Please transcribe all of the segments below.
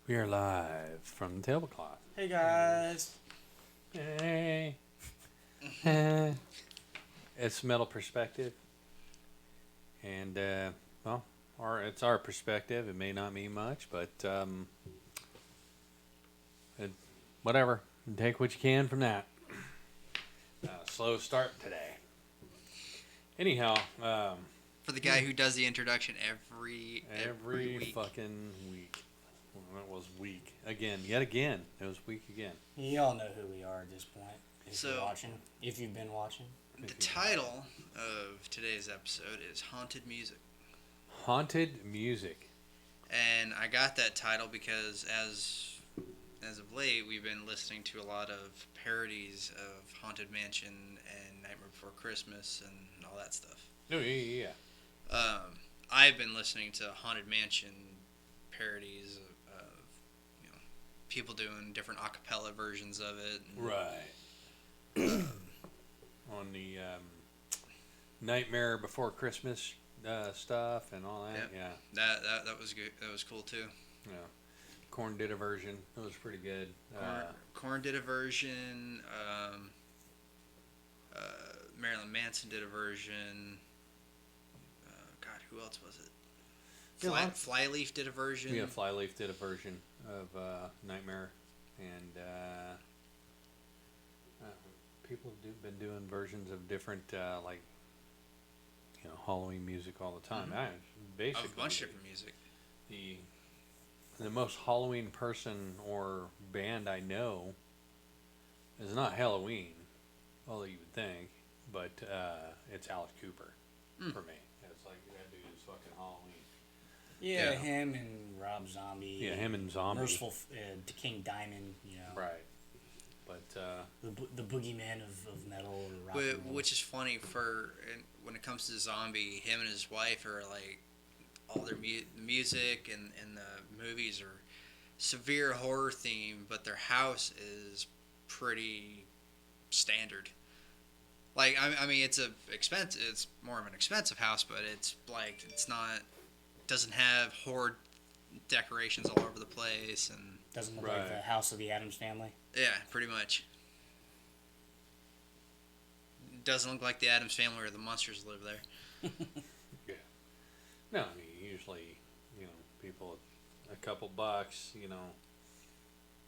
We are live from the tablecloth. Hey guys. Hey. It's metal perspective. And, it's our perspective. It may not mean much, but whatever. Take what you can from that. Slow start today. Anyhow, For the guy who does the introduction every week. fucking week. Well, it was weak again. Yet again, it was weak again. You all know who we are at this point. If So- you're watching. If you've been watching. The title of today's episode is Haunted Music. Haunted music. And I got that title because as of late we've been listening to a lot of parodies of Haunted Mansion and Nightmare Before Christmas and all that stuff. Oh, yeah. I've been listening to Haunted Mansion parodies of people doing different a cappella versions of it. Right. On the Nightmare Before Christmas stuff and all that. Yep. Yeah. That was good. That was cool too. Yeah. Korn did a version. It was pretty good. Korn did a version. Marilyn Manson did a version. God, who else was it? Flyleaf did a version. Yeah, Flyleaf did a version of Nightmare, and people have been doing versions of different Halloween music all the time. Mm-hmm. Basically, a bunch of different music. The most Halloween person or band I know is not Halloween, although you would think, but it's Alice Cooper for me. It's like that dude is fucking Halloween. Yeah, him and Rob Zombie. Yeah, him and Zombie. Merciful King Diamond, Right. But the boogeyman of metal or rock and roll. Which is funny when it comes to Zombie, him and his wife are like all their music and the movies are severe horror theme, but their house is pretty standard. Like I mean, it's It's more of an expensive house, but it's doesn't have horror decorations all over the place and doesn't look like the House of the Addams Family. Yeah, pretty much. Doesn't look like the Addams Family or the monsters live there. Yeah. No, I mean, usually, people with a couple bucks,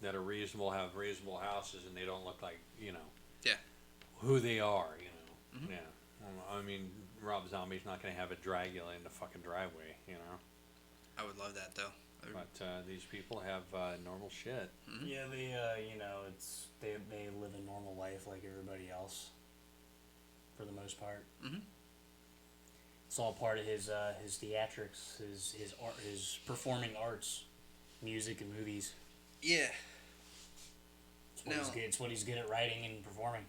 that are reasonable, have reasonable houses, and they don't look like, Yeah. who they are, Mm-hmm. Yeah. Well, I mean, Rob Zombie's not going to have a Dragula in the fucking driveway, I would love that, though. But these people have normal shit. Mm-hmm. Yeah, they they live a normal life like everybody else, for the most part. Mm-hmm. It's all part of his theatrics, his art, his performing arts, music and movies. Yeah. It's what he's good at writing and performing.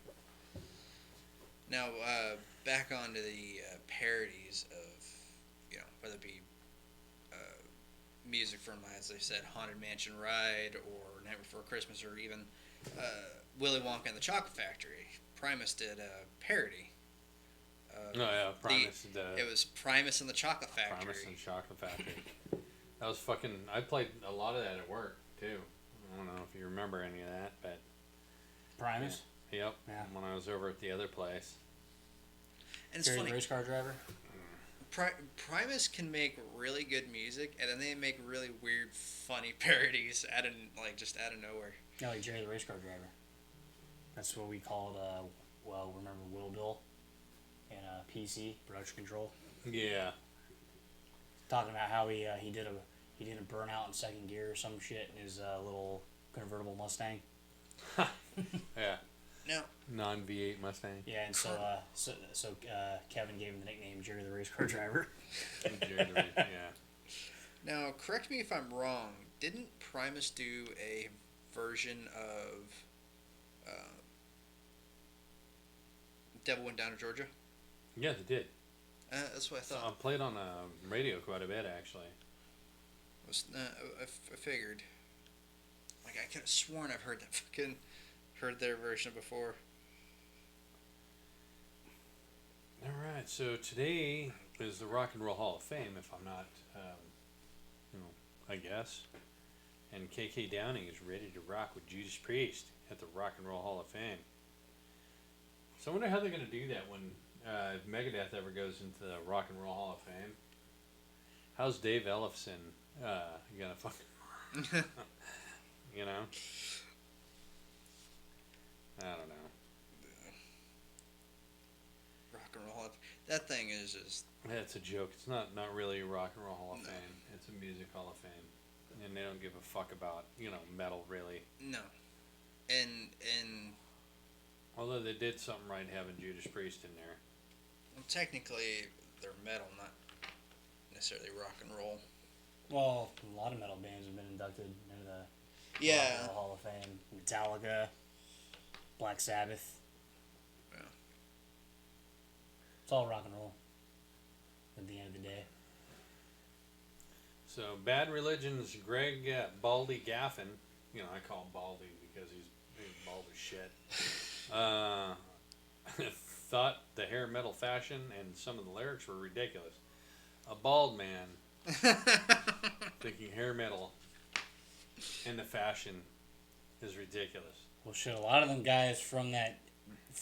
Now, back onto the parodies of, whether it be music from, as I said, Haunted Mansion Ride or Night Before Christmas or even Willy Wonka and the Chocolate Factory. Primus did a parody. Primus. It was Primus and the Chocolate Factory. Primus and Chocolate Factory. That was fucking... I played a lot of that at work, too. I don't know if you remember any of that, but... Primus? Yeah. Yep. Yeah. When I was over at the other place. And it's Jerry funny. the race car driver? Primus can make really good music, and then they make really weird, funny parodies just out of nowhere. Yeah, like Jerry the race car driver. That's what we called, remember Will Bill in PC, production control? Yeah. Talking about how he didn't burn out in second gear or some shit in his little convertible Mustang. Yeah. Now, Non-V8 Mustang. Yeah, and so Kevin gave him the nickname Jerry the race car driver. Yeah. Now, correct me if I'm wrong. Didn't Primus do a version of Devil Went Down to Georgia? Yeah, they did. That's what I thought. I played on radio quite a bit, actually. I figured. Like, I could have sworn I've heard their version before. All right, so today is the Rock and Roll Hall of Fame, if I'm not, I guess. And KK Downing is ready to rock with Judas Priest at the Rock and Roll Hall of Fame. So I wonder how they're going to do that when if Megadeth ever goes into the Rock and Roll Hall of Fame. How's Dave Ellefson going to fucking... you know? I don't know. Rock and roll. That thing is just... It's a joke. It's not really a Rock and Roll Hall of Fame. It's a Music Hall of Fame. And they don't give a fuck about, metal, really. No. And Although they did something right having Judas Priest in there. well, technically, they're metal, not necessarily rock and roll. Well, a lot of metal bands have been inducted into the Rock and Roll Hall of Fame. Metallica, Black Sabbath. Yeah. It's all rock and roll at the end of the day. So, Bad Religion's Greg Baldy Gaffin, I call him Baldy because he's bald as shit, thought the hair metal fashion and some of the lyrics were ridiculous. A bald man thinking hair metal and the fashion is ridiculous. Well, shit, a lot of them guys from the hair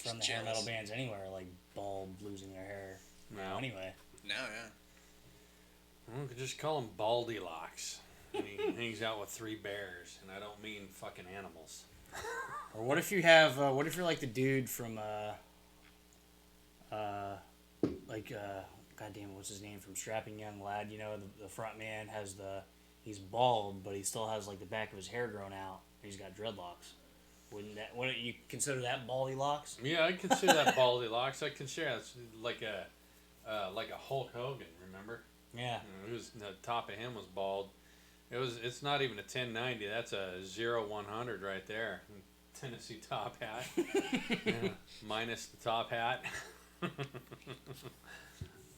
Jealous. metal bands anyway are like bald, losing their hair. No. Anyway. No, yeah. We could just call him Baldy Locks. And he hangs out with 3 bears, and I don't mean fucking animals. Or what if you have? What if you're like the dude from goddamn, what's his name from Strapping Young Lad? The front man he's bald, but he still has like the back of his hair grown out. He's got dreadlocks. Wouldn't you consider that baldy locks? Yeah, I consider that Baldy Locks. I consider that's like a Hulk Hogan. Remember? Yeah. The top of him was bald. It's not even a 1090. That's a 0100 right there. Tennessee top hat. Yeah, minus the top hat.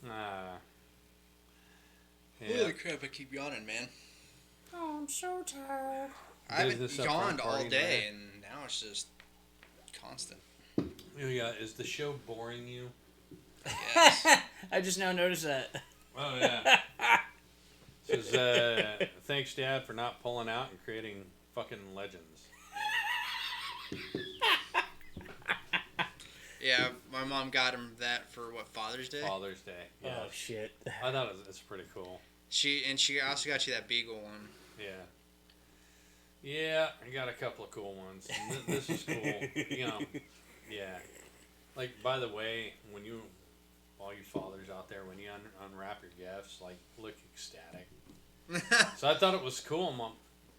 Yeah. Holy crap, I keep yawning, man. Oh, I'm so tired. I haven't Business up front yawned all party, day, man. and now it's just constant. Yeah, is the show boring you? Yes. I just now noticed that. Oh, yeah. Says, thanks, Dad, for not pulling out and creating fucking legends. Yeah, my mom got him that for Father's Day. Father's Day. Yeah. Oh shit. I thought it's pretty cool. She also got you that Beagle one. Yeah. Yeah, I got a couple of cool ones. This is cool. Yeah. Like, by the way, all you fathers out there, when you unwrap your gifts, like, look ecstatic. So I thought it was cool, Mom.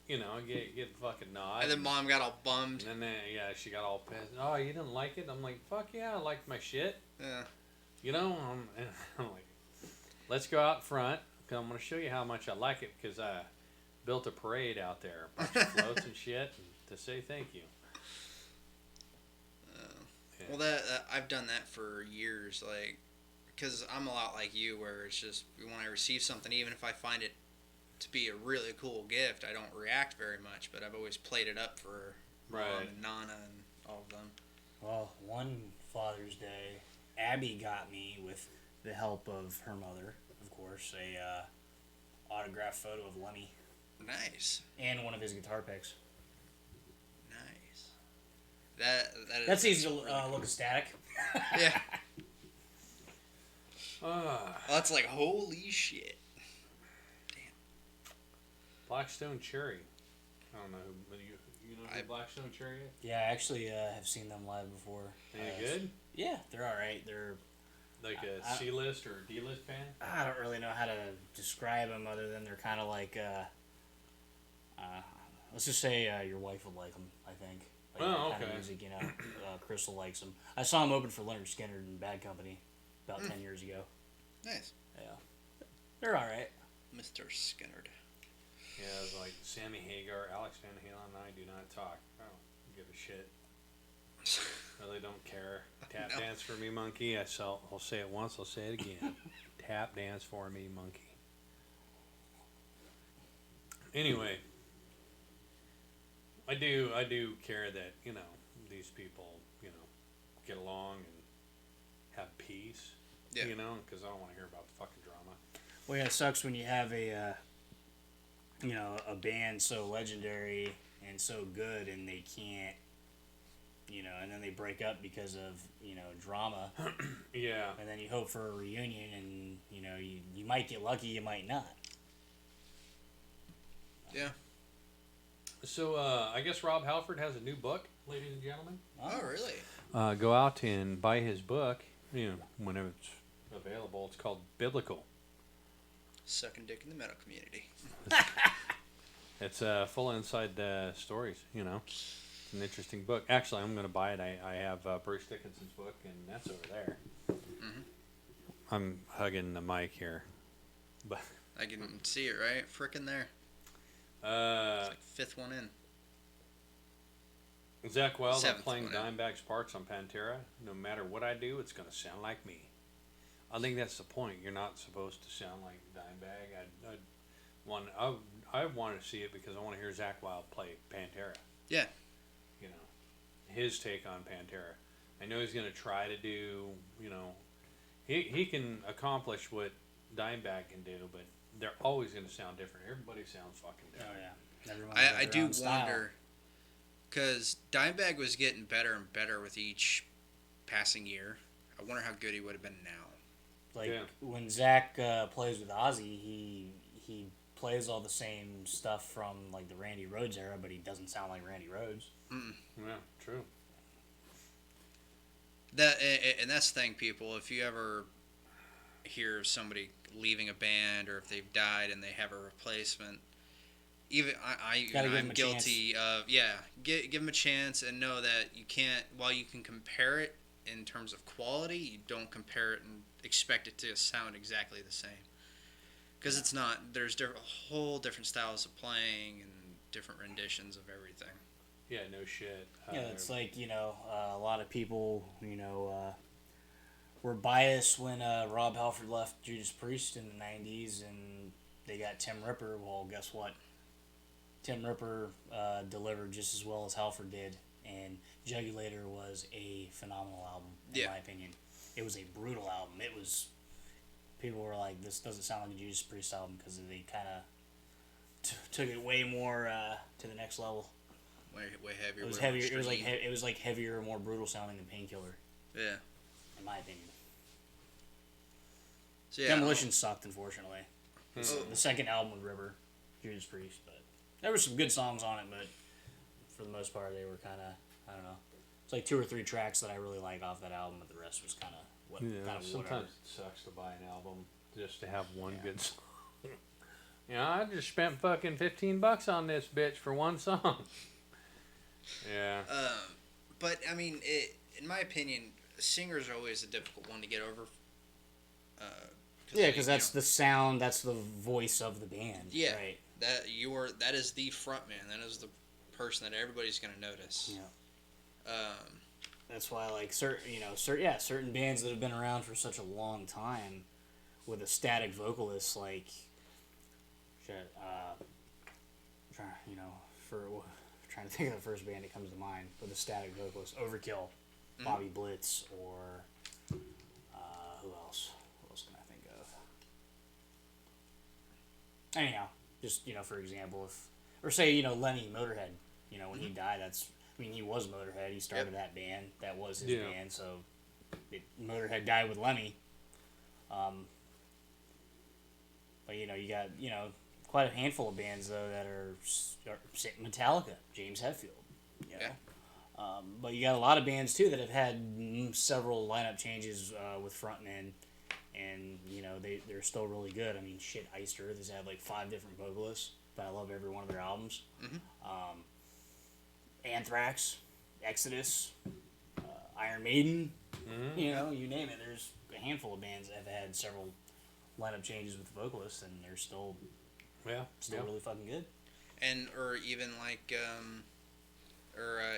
Get fucking nod. And then Mom got all bummed. And then, she got all pissed. Oh, you didn't like it? I'm like, fuck yeah, I liked my shit. Yeah. I'm like, let's go out front. Cause I'm going to show you how much I like it, because I built a parade out there. A bunch of floats and shit to say thank you. Yeah. Well, that I've done that for years, like, because I'm a lot like you, where it's just when I receive something, even if I find it to be a really cool gift, I don't react very much, but I've always played it up for Mom and Nana and all of them. Well, one Father's Day, Abby got me, with the help of her mother, of course, a autographed photo of Lemmy. Nice. And one of his guitar picks. Nice. That's easy to look ecstatic. Yeah. That's like, holy shit. Blackstone Cherry. I don't know who you know who Blackstone Cherry is? Yeah, I actually have seen them live before. Any good? Yeah, they're alright. They're like a C-list or D-list fan? I don't really know how to describe them other than they're kind of like, let's just say your wife would like them, I think. Like Oh, kind okay. of music, Crystal likes them. I saw them open for Leonard Skinner in Bad Company about 10 years ago. Nice. Yeah. They're alright. Mr. Skinnerd. Yeah, it's like Sammy Hagar, Alex Van Halen, and I do not talk. I don't give a shit. Really don't care. Tap dance for me, monkey. I'll say it once, I'll say it again. Tap dance for me, monkey. Anyway, I do care that, these people, get along and have peace. Yeah. Because I don't want to hear about the fucking drama. Well, yeah, it sucks when you have a you know, a band so legendary and so good, and they can't, you know, and then they break up because of, you know, drama, Yeah. and then you hope for a reunion, and, you know, you might get lucky, you might not. Yeah. So I guess Rob Halford has a new book, ladies and gentlemen. Oh, really? Go out and buy his book, you know, whenever it's available. It's called Biblical. Sucking dick in the metal community. It's full inside stories, you know. It's an interesting book. Actually, I'm going to buy it. I have Bruce Dickinson's book, and that's over there. Mm-hmm. I'm hugging the mic here. But I can see it right, frickin' there. It's like fifth one in. Zach Wild, I'm Seventh playing one in. Dimebag's parts on Pantera. No matter what I do, it's going to sound like me. I think that's the point. You're not supposed to sound like Dimebag. I want to see it because I want to hear Zach Wild play Pantera. Yeah. You know, his take on Pantera. I know he's going to try to do, you know, he can accomplish what Dimebag can do, but they're always going to sound different. Everybody sounds fucking Oh, different. yeah. Everyone I has their do own style. wonder, because Dimebag was getting better and better with each passing year. I wonder how good he would have been now. Like, Yeah. when Zach plays with Ozzy, he plays all the same stuff from, like, the Randy Rhoads era, but he doesn't sound like Randy Rhoads. Yeah, true. And that's the thing, people. If you ever hear of somebody leaving a band, or if they've died and they have a replacement, even Gotta give I'm 'em a guilty of give them a chance and know that you can't. While you can compare it in terms of quality, you don't compare it and expect it to sound exactly the same. Because it's not. There's whole different styles of playing and different renditions of everything. Yeah, no shit. Yeah, it's like, you know, a lot of people, you know, were biased when Rob Halford left Judas Priest in the 90s and they got Tim Ripper. Well, guess what? Tim Ripper delivered just as well as Halford did, and Jugulator was a phenomenal album, in my opinion. It was a brutal album. It was... People were like, this doesn't sound like a Judas Priest album because they kind of took it way more to the next level. Way heavier. It was way more heavier. extreme. It was like heavier, more brutal sounding than Painkiller, Yeah. in my opinion. So, yeah, Demolition sucked, unfortunately. The second album with River, Judas Priest, but there were some good songs on it, but for the most part, they were kind of, I don't know. It's like 2 or 3 tracks that I really like off that album, but the rest was kind of Sometimes whatever. it sucks to buy an album just to have one good song. You know, I just spent fucking $15 on this bitch for one song. Yeah. But I mean, in my opinion, singers are always a difficult one to get over. Yeah, because that's the sound, that's the voice of the band. Yeah. Right. That is the front man. That is the person that everybody's gonna notice. Yeah. That's why, like, certain bands that have been around for such a long time with a static vocalist, like, trying to think of the first band that comes to mind with a static vocalist, Overkill, Bobby Blitz, or who else? What else can I think of? Anyhow, just, you know, for example, or say, Lenny Motorhead, when he died, he was Motorhead. He started that band. That was his band. So Motorhead died with Lemmy. But you got quite a handful of bands though that are Metallica, James Hetfield. But you got a lot of bands too that have had several lineup changes with frontmen, and they're still really good. I mean, shit, Iced Earth has had like 5 different vocalists, but I love every one of their albums. Anthrax, Exodus, Iron Maiden, you name it. There's a handful of bands that have had several lineup changes with vocalists, and they're still really fucking good. Or even like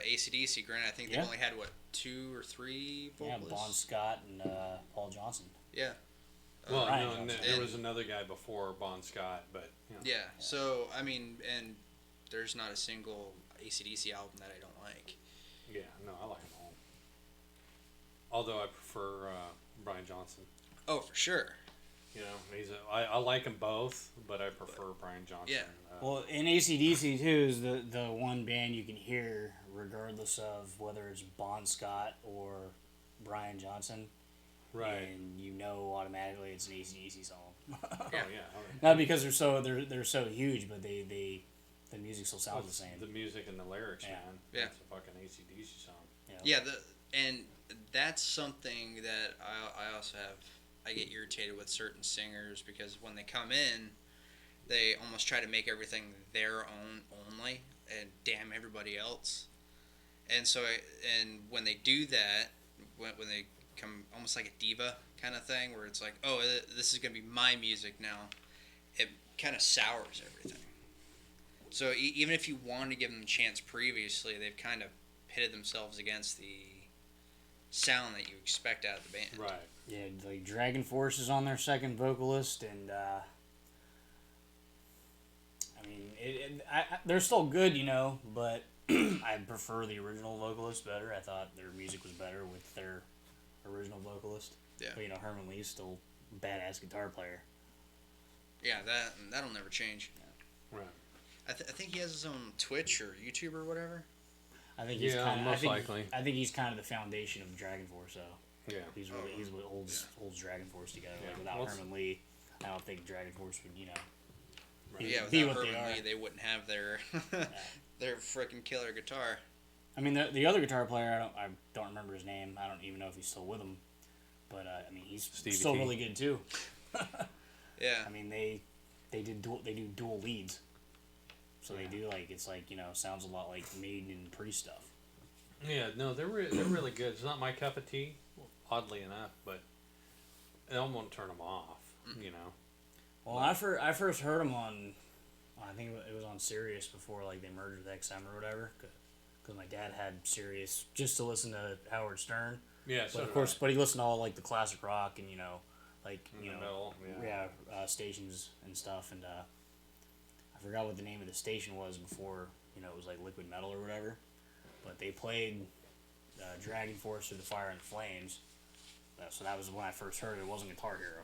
AC/DC. Granted, I think they've only had 2 or 3 vocalists. Yeah, Bon Scott and Paul Johnson. Yeah. Well, Ryan there was another guy before Bon Scott, but Yeah. So I mean, and there's not a single AC/DC album that I don't like. Yeah, no, I like them all. Although I prefer Brian Johnson. Oh, for sure. You know, I like them both, but I prefer Brian Johnson. Yeah. Well, in AC/DC too is the one band you can hear regardless of whether it's Bon Scott or Brian Johnson. right. And you know automatically it's an AC/DC song. Oh yeah. Not because they're so huge, but the music still sounds the same. The music and the lyrics, Yeah. man. Yeah. It's a fucking AC/DC song. Yeah, and that's something that I also have. I get irritated with certain singers because when they come in, they almost try to make everything their own only and damn everybody else. And so, and when they do that, when they come almost like a diva kind of thing, where it's like, oh, this is gonna be my music now, it kind of sours everything. So even if you wanted to give them a chance previously, they've kind of pitted themselves against the sound that you expect out of the band. Right. Yeah, like Dragon Force is on their second vocalist, and I mean, they're still good, you know, but I prefer the original vocalist better. I thought their music was better with their original vocalist. Yeah. But, you know, Herman Lee's still a badass guitar player. Yeah, that'll never change. Right. I think he has his own Twitch or YouTube or whatever. I think he's Yeah, kind of most likely. I think he's kind of the foundation of Dragon Force, though. Yeah. He's what holds Dragon Force together. Yeah. Like without Well, Herman Lee, I don't think Dragon Force would, you know, Right. Yeah, be without what they Herman are. Lee, they wouldn't have their their freaking killer guitar. I mean, the other guitar player, I don't remember his name. I don't even know if he's still with them. But I mean, he's Stevie still T. really good too. Yeah. I mean, they do dual leads, so they do it's like, you know, sounds a lot like Maiden and Priest stuff. Yeah, no, they're really good. It's not my cup of tea, oddly enough, but I don't want to turn them off. You know. Well, I first heard them on, I think it was on Sirius before like they merged with XM or whatever, because my dad had Sirius just to listen to Howard Stern. Yeah. But of course, but he listened to all like the classic rock and, you know, like In you the know, middle, stations and stuff, and I forgot what the name of the station was before, you know, it was like Liquid Metal or whatever, but they played Dragon Force Through the Fire and Flames, so that was when I first heard it. It wasn't Guitar Hero.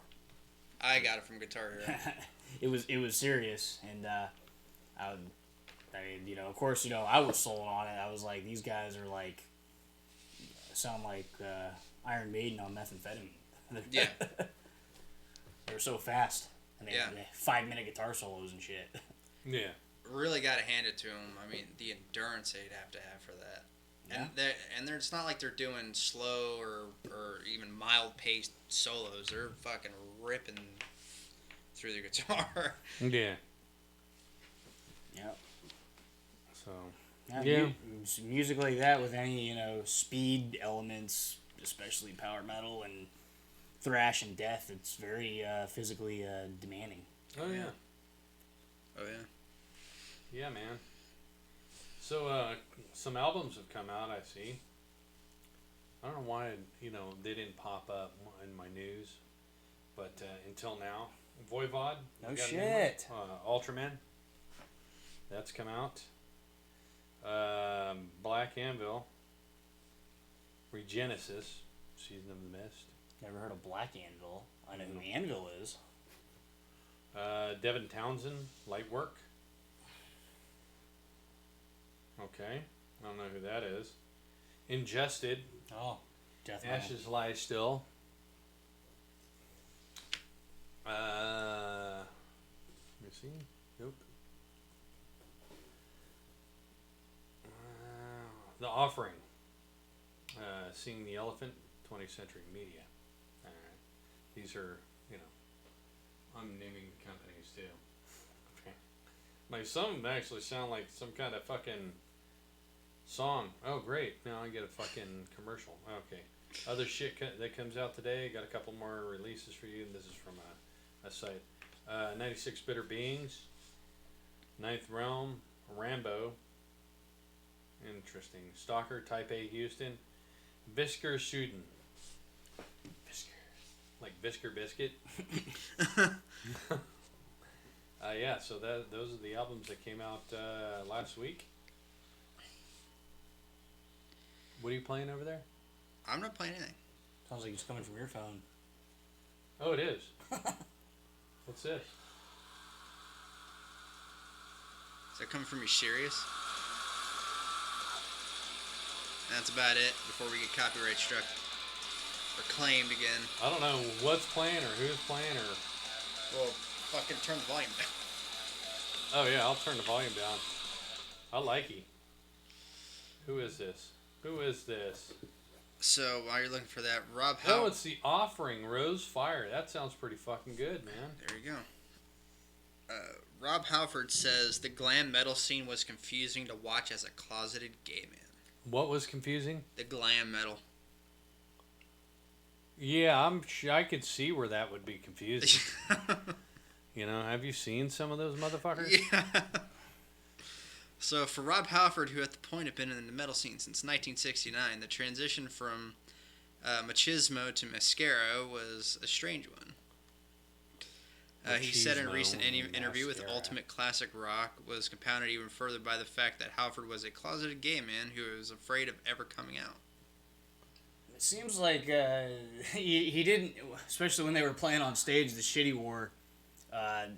I got it from Guitar Hero. it was serious, and I mean, you know, of course, you know, I was sold on it. I was like, these guys are like sound like Iron Maiden on methamphetamine. Yeah. They're so fast, and they Yeah. have 5-minute guitar solos and shit. Yeah. Really got to hand it to them. I mean, the endurance they'd have to have for that. And it's not like they're doing slow or even mild paced solos. They're fucking ripping through the guitar. Yeah. Yep. So. Yeah. Music like that with any, you know, speed elements, especially power metal and thrash and death, it's very physically demanding. Oh yeah. Oh yeah. Yeah, man. So, some albums have come out, I see. I don't know why, you know, they didn't pop up in my news, but until now, Voivod. No we got a shit. new one. Ultraman. That's come out. Black Anvil. Regenesis. Season of the Mist. Never heard of Black Anvil. I know who Anvil is. Devin Townsend. Lightwork. Okay. I don't know who that is. Ingested. Oh, death metal. Ashes Lie Still. Let me see. Nope. The Offering. Seeing the Elephant. 20th Century Media. All right. These are, you know, I'm naming companies too. Okay. Like some of them actually sound like some kind of fucking song. Oh, great. Now I get a fucking commercial. Okay. Other shit that comes out today. Got a couple more releases for you. This is from a site. 96 Bitter Beings. Ninth Realm. Rambo. Interesting. Stalker. Type A Houston. Visker Suden. Visker. Like Visker Biscuit. Yeah, so those are the albums that came out last week. What are you playing over there? I'm not playing anything. Sounds like it's coming from your phone. Oh, it is. What's this? Is that coming from your Sirius? That's about it before we get copyright struck. Or claimed again. I don't know what's playing or who's playing or... Well, fucking turn the volume down. Oh yeah, I'll turn the volume down. I like you. Who is this? Who is this? So, while you're looking for that, Rob Oh, Howard... it's The Offering, Rose Fire. That sounds pretty fucking good, man. There you go. Rob Halford says the glam metal scene was confusing to watch as a closeted gay man. What was confusing? The glam metal. Yeah, I could see where that would be confusing. You know, have you seen some of those motherfuckers? Yeah. So for Rob Halford, who at the point had been in the metal scene since 1969, the transition from machismo to mascara was a strange one. He said in a recent interview with Ultimate Classic Rock was compounded even further by the fact that Halford was a closeted gay man who was afraid of ever coming out. It seems like he didn't, especially when they were playing on stage, the shit he wore, and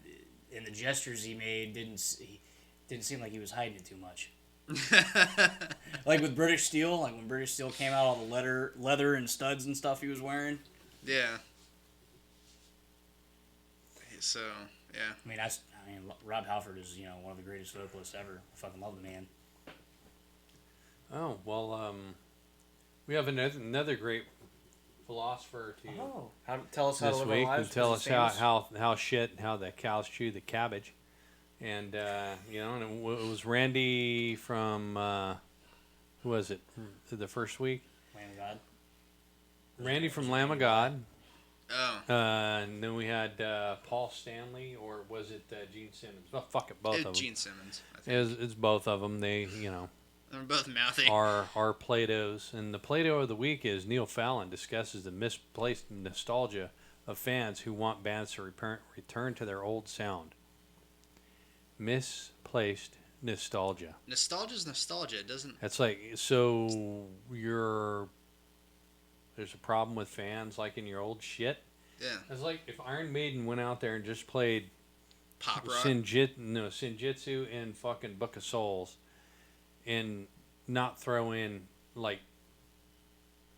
the gestures he made didn't seem like he was hiding it too much. Like with British Steel, like when British Steel came out, all the leather and studs and stuff he was wearing. Yeah. So, yeah. I mean, Rob Halford is, one of the greatest vocalists ever. I fucking love the man. Oh, well, we have another great philosopher to Tell us how to this live week our lives. and tell us how the cows chew the cabbage. And, and it was Randy from, who was it, the first week? Lamb of God. Randy from Lamb of God. Oh. And then we had Paul Stanley, or was it Gene Simmons? Well, fuck it, both of them. Gene Simmons, I think. It's both of them. They, They're both mouthy. are Play-Dohs. And the Play-Doh of the week is Neil Fallon discusses the misplaced nostalgia of fans who want bands to return to their old sound. Misplaced nostalgia. Nostalgia's nostalgia. It doesn't... That's like, so there's a problem with fans liking your old shit? Yeah. It's like if Iron Maiden went out there and just played Pop rock. Senjutsu and fucking Book of Souls and not throw in like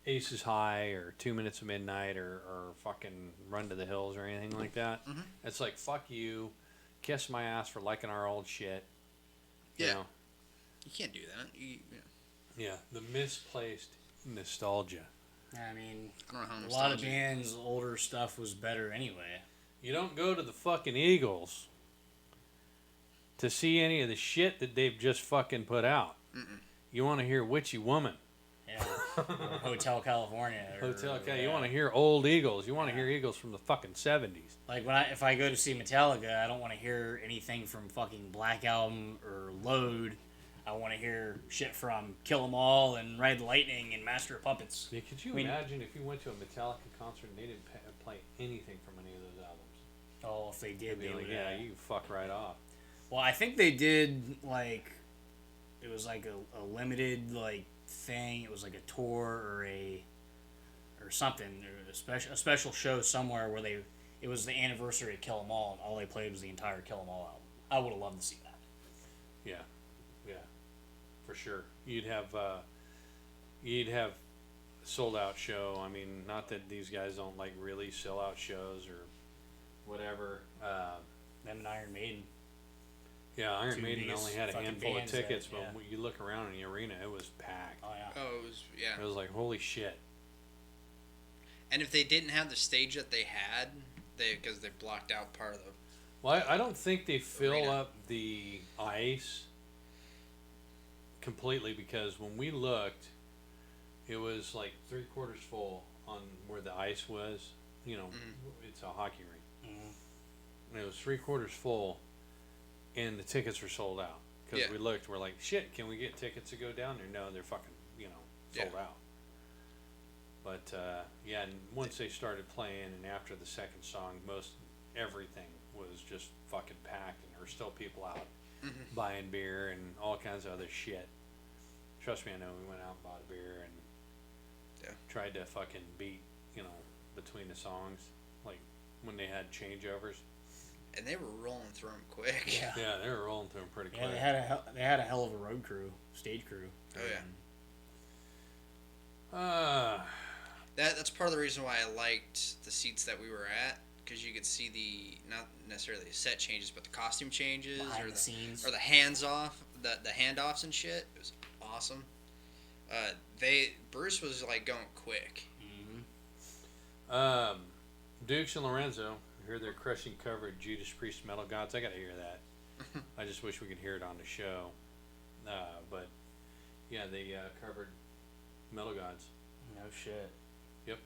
Aces High or 2 Minutes of Midnight or fucking Run to the Hills or anything like that. Mm-hmm. It's like, fuck you, kiss my ass for liking our old shit. Yeah. You know? You can't do that. Yeah, the misplaced nostalgia. I mean, I don't know how a lot of bands' older stuff was better anyway. You don't go to the fucking Eagles to see any of the shit that they've just fucking put out. Mm-mm. You want to hear Witchy Woman. Yeah. Or Hotel California. You want to hear old Eagles. You want to hear Eagles from the fucking 70s. Like if I go to see Metallica, I don't want to hear anything from fucking Black Album or Load. I want to hear shit from Kill 'Em All and Ride the Lightning and Master of Puppets. Yeah, could you imagine if you went to a Metallica concert and they didn't play anything from any of those albums? Oh, if they did, they would. Yeah, you fuck right off. Well, I think they did, like, it was like a limited, like, thing. It was like a tour or something, or a special show somewhere where it was the anniversary of Kill 'Em All, and all they played was the entire Kill 'Em All album. I would have loved to see that. Yeah, for sure. You'd have sold out show. I mean, not that these guys don't like really sell out shows or whatever. Them and Iron Maiden. Yeah, Iron Two Maiden biggest only had a fucking handful of bands tickets, that- yeah. but when you look around in the arena, it was packed. Oh yeah. Oh, it was, yeah. It was like, holy shit. And if they didn't have the stage that they had, because they blocked out part of the... Well, I don't think they fill Arena. up the ice completely, because when we looked, it was like 3/4 full on where the ice was. It's a hockey rink. Mm-hmm. And it was 3/4 full, and the tickets were sold out. Because we looked, we're like, shit, can we get tickets to go down there? No, they're fucking, sold out. But, and once they started playing, and after the second song, everything was just fucking packed, and there were still people out buying beer and all kinds of other shit. Trust me, I know, we went out and bought a beer and tried to fucking beat, between the songs, like when they had changeovers. and they were rolling through them quick. Yeah. Yeah, they were rolling through them pretty quick. Yeah, they had a hell of a road crew, stage crew. Oh yeah. That's part of the reason why I liked the seats that we were at, because you could see the, not necessarily the set changes, but the costume changes, Behind or the scenes, or the hands off, the handoffs and shit. It was awesome. Bruce was like going quick. Mm-hmm. Dukes and Lorenzo, I hear they're crushing cover of Judas Priest Metal Gods. I gotta hear that. I just wish we could hear it on the show. But yeah, they covered Metal Gods. No shit. Yep.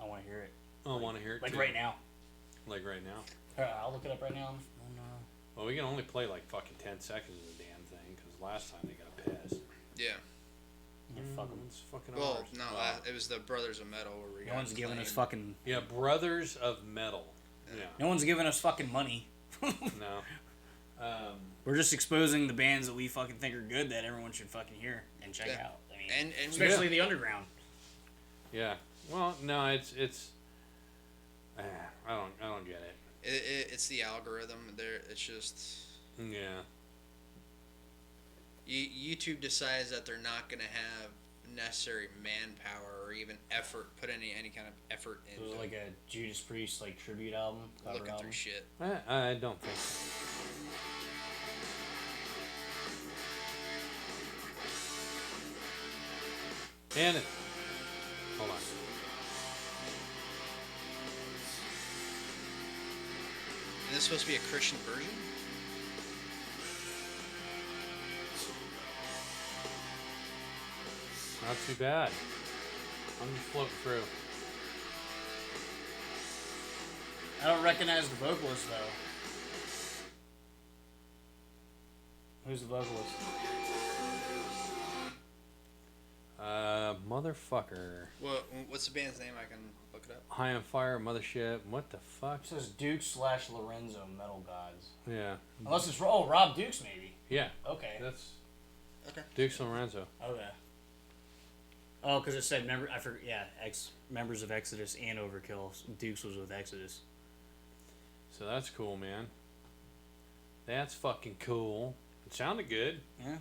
I want to hear it. I want to hear it like too. right now. Like right now. I'll look it up right now. Well, we can only play like fucking 10 seconds of the damn thing because last time they got pissed. Yeah. It's fucking Well, ours. no, it was the Brothers of Metal where we No got one's giving us claimed. fucking. Yeah, Brothers of Metal. Yeah. No one's giving us fucking money. No. We're just exposing the bands that we fucking think are good that everyone should fucking hear and check Yeah. out. I mean, And especially the underground. Yeah. Well, no, it's. I don't get it. it's the algorithm. There, it's just Yeah. YouTube decides that they're not gonna have necessary manpower or even effort, put any kind of effort It into was like a Judas Priest like tribute album, cover looking album. through shit. I don't think so. And it. Hold on. And this is supposed to be a Christian version? Not too bad. I'm just floating through. I don't recognize the vocalist though. Who's the vocalist? Motherfucker. What's the band's name? I can look it up. High on Fire, Mothership. What the fuck? It says Dukes/Lorenzo Metal Gods. Yeah. Unless it's Rob Dukes maybe. Yeah. Okay. That's Okay. Dukes and Lorenzo. Okay. Oh, because it said members of Exodus and Overkill. Dukes was with Exodus. So that's cool, man. That's fucking cool. It sounded good. Yeah.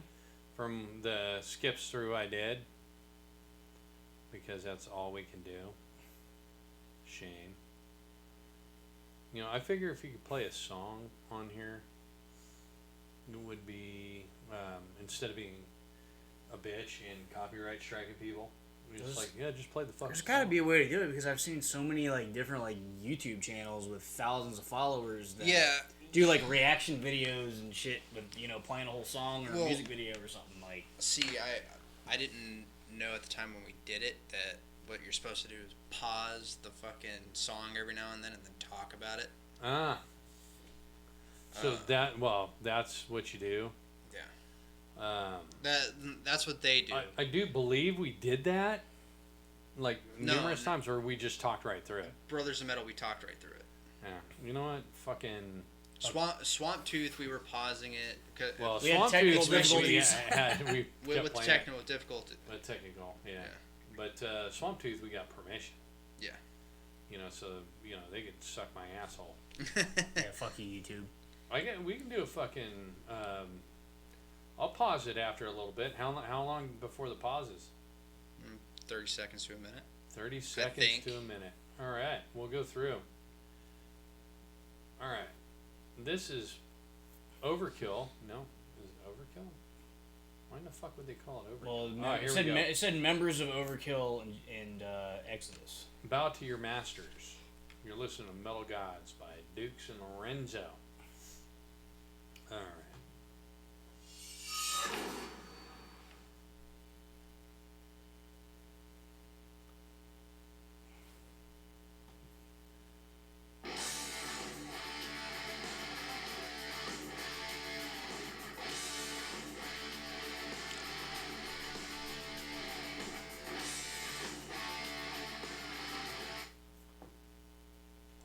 From the skips through I did. Because that's all we can do. Shame. You know, I figure if you could play a song on here, it would be, instead of being a bitch and copyright striking people, just like, yeah, just play the fucking There's got to song. be a way to do it because I've seen so many like different like YouTube channels with thousands of followers that Yeah. do like reaction videos and shit with playing a whole song or Well, a music video or something like. See, I didn't know at the time when we did it that what you're supposed to do is pause the fucking song every now and then talk about it. Ah. So that's what you do. Yeah. That's what they do. I do believe we did that, like numerous No. times, or we just talked right through it. Brothers of Metal, we talked right through it. Yeah. You know what? Fucking. Swamp Tooth, we were pausing it. Well, We had Swamp technical Tooth, we difficulties. kept with the playing technical difficulty. it. With technical, yeah. Yeah. But Swamp Tooth, we got permission. Yeah. So they could suck my asshole. Yeah, fuck you, YouTube. We can do a fucking. I'll pause it after a little bit. How long before the pauses? 30 seconds to a minute. 30 seconds think. to a minute. All right, we'll go through. All right, this is Overkill. No, is it Overkill? Why in the fuck would they call it Overkill? Well, here we go. it said members of Overkill and Exodus. Bow to your masters. You're listening to Metal Gods by Dukes and Lorenzo. All right.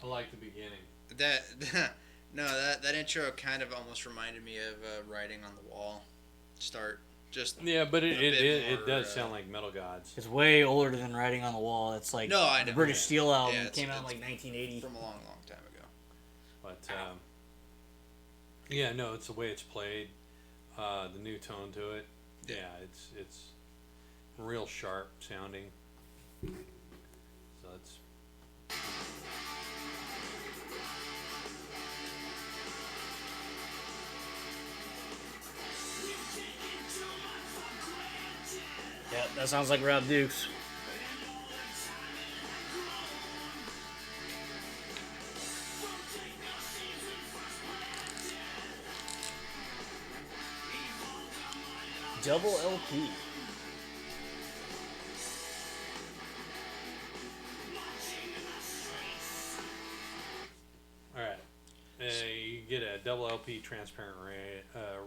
I like the beginning. That intro kind of almost reminded me of Writing on the Wall. Yeah, but a bit it more, does sound like Metal Gods. It's way older than Writing on the Wall. It's like No, I the know. British Yeah. Steel album Yeah, came out in it's like 1980. from a long, long time ago. But Yeah, no, it's the way it's played, the new tone to it. Yeah. Yeah, it's real sharp sounding. So it's Yeah, that sounds like Rob Dukes. Double LP. all right. You get a double LP transparent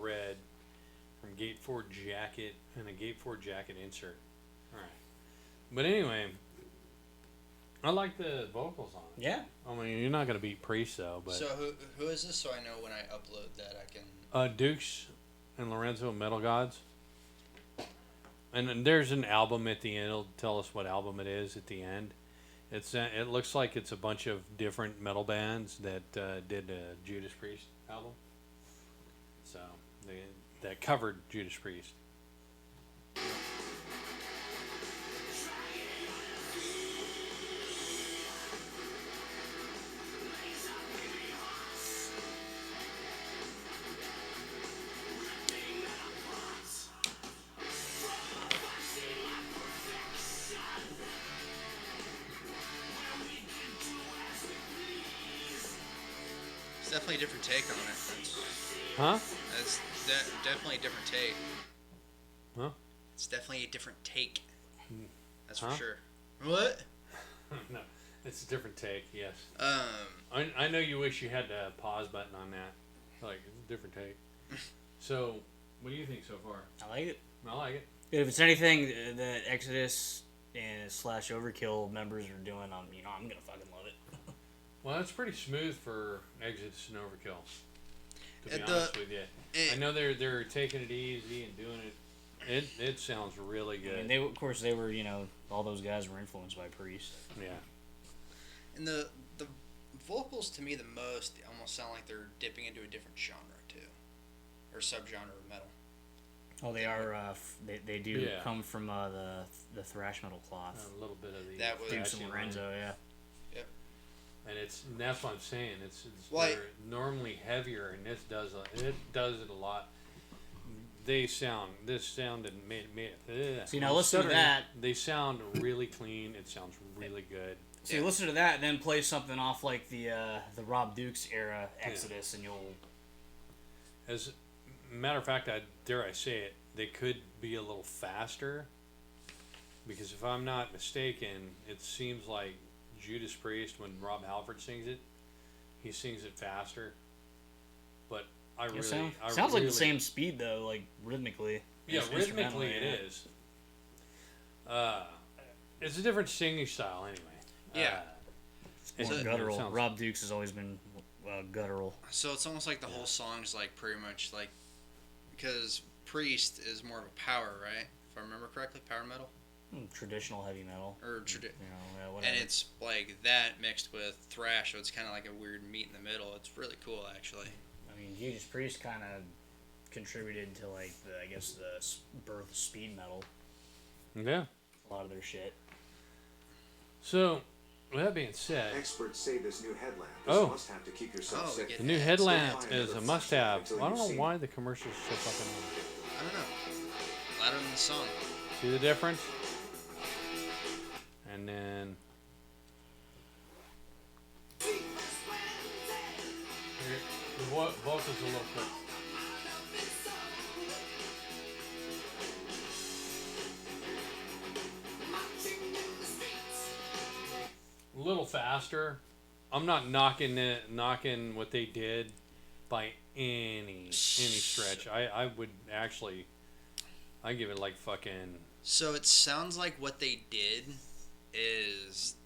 red from Gatefold jacket and a Gatefold jacket insert. All right. But anyway, I like the vocals on it. Yeah. I mean, you're not gonna beat Priest though, but So who is this? So I know when I upload that I can. Dukes and Lorenzo Metal Gods. And then there's an album at the end. It'll tell us what album it is at the end. It looks like it's a bunch of different metal bands that did a Judas Priest album. So that covered Judas Priest. It's definitely a different take on it. Huh? That's definitely a different take. Huh? It's definitely a different take. That's for Huh? sure. What? No, it's a different take. Yes. Um. I know you wish you had the pause button on that. Like it's a different take. So, what do you think so far? I like it. I like it. If it's anything that Exodus and / Overkill members are doing, I'm gonna fucking love it. Well, it's pretty smooth for Exodus and Overkill. To be At honest with you, I it- know they're taking it easy and doing it. It sounds really good. I mean, they were, all those guys were influenced by Priest. Yeah. And the vocals to me the most, they almost sound like they're dipping into a different genre too, or subgenre of metal. Oh, they are. They do Yeah. come from the thrash metal cloth. A little bit of the That was- Dukes and thrashing Lorenzo, line. yeah. And that's what I'm saying. It's Why- they're normally heavier, and it does it a lot. This sounded made See, now listen to that. They sound really clean. It sounds really good. So you listen to that, then play something off like the Rob Dukes era Exodus, and you'll. As a matter of fact, dare I say it, they could be a little faster. Because if I'm not mistaken, it seems like Judas Priest, when Rob Halford sings it, he sings it faster. But I really, sounds like the same speed though, like rhythmically. Yeah, rhythmically instrumentally, it is. It's a different singing style anyway. Yeah. More So- guttural. sounds- Rob Dukes has always been guttural. So it's almost like the whole song's like pretty much like, because Priest is more of a power, right? If I remember correctly, power metal Traditional heavy metal. or Whatever. and it's like that mixed with thrash, so it's kind of like a weird meat in the middle. It's really cool, actually. I mean, Judas Priest kind of contributed to like the birth of speed metal. Yeah. A lot of their shit. So, with that being said, Experts say this new headlamp is Oh. a must-have to keep yourself Oh, we safe. get the new Yeah, headlamp still is a fine. must-have. Until I don't you've know seen why the commercial's so fucking I don't know. Louder than the song. loud. See the difference? And then the vocals a little quick. A little faster. I'm not knocking what they did by any stretch. I would actually, I give it like fucking. So it sounds like what they did is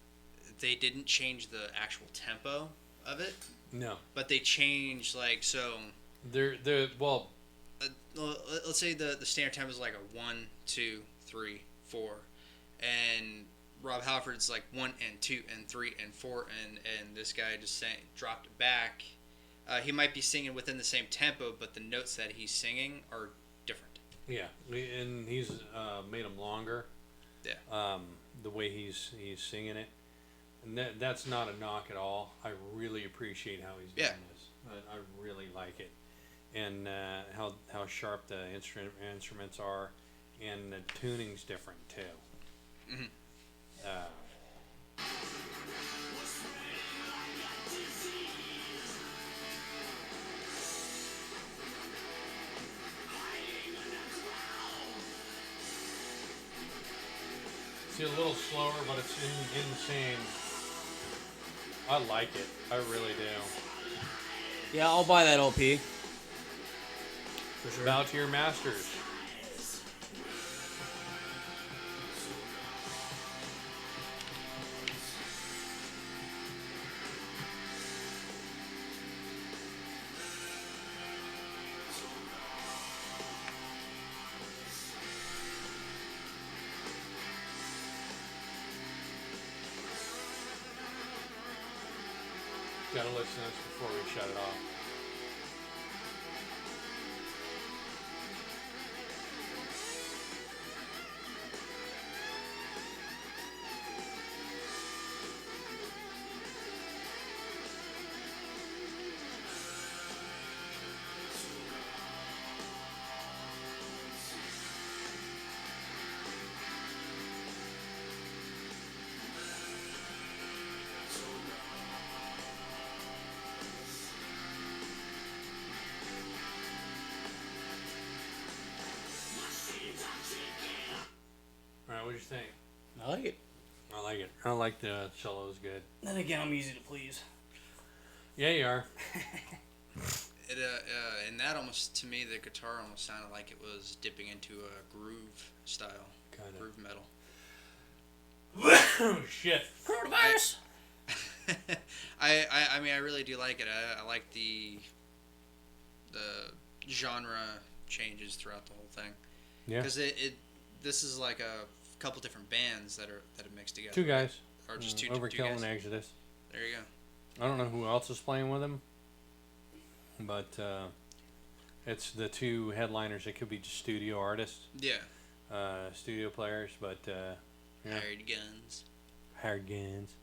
they didn't change the actual tempo of it, No, but they changed like so. they're well. Let's say the standard tempo is like a 1, 2, 3, 4, and Rob Halford's like 1 and 2 and 3 and 4, and this guy just dropped it back he might be singing within the same tempo, but the notes that he's singing are different. Yeah, and he's made them longer. Yeah. The way he's singing it, and that's not a knock at all. I really appreciate how he's doing this. I really like it, and how sharp the instruments are, and the tuning's different too. Mm-hmm. It's a little slower, but it's insane. I like it. I really do. Yeah, I'll buy that LP. For sure. Bow to your masters. Gotta listen to this before we shut it off. Alright, what do you think? I like it. I like it. I like the cello's good. Then again, I'm easy to please. Yeah, you are. It and that almost, to me, the guitar almost sounded like it was dipping into a groove style, Kinda. groove metal. Oh, shit. Coronavirus. I mean, I really do like it. I like the genre changes throughout the whole thing. Yeah. Because this is like a couple different bands that have mixed together. Two guys. Or just two Overkill guys. and Exodus. There you go. I don't know who else is playing with him, but it's the two headliners. It could be just studio artists, Yeah. studio players, but yeah, Hired guns. hired guns.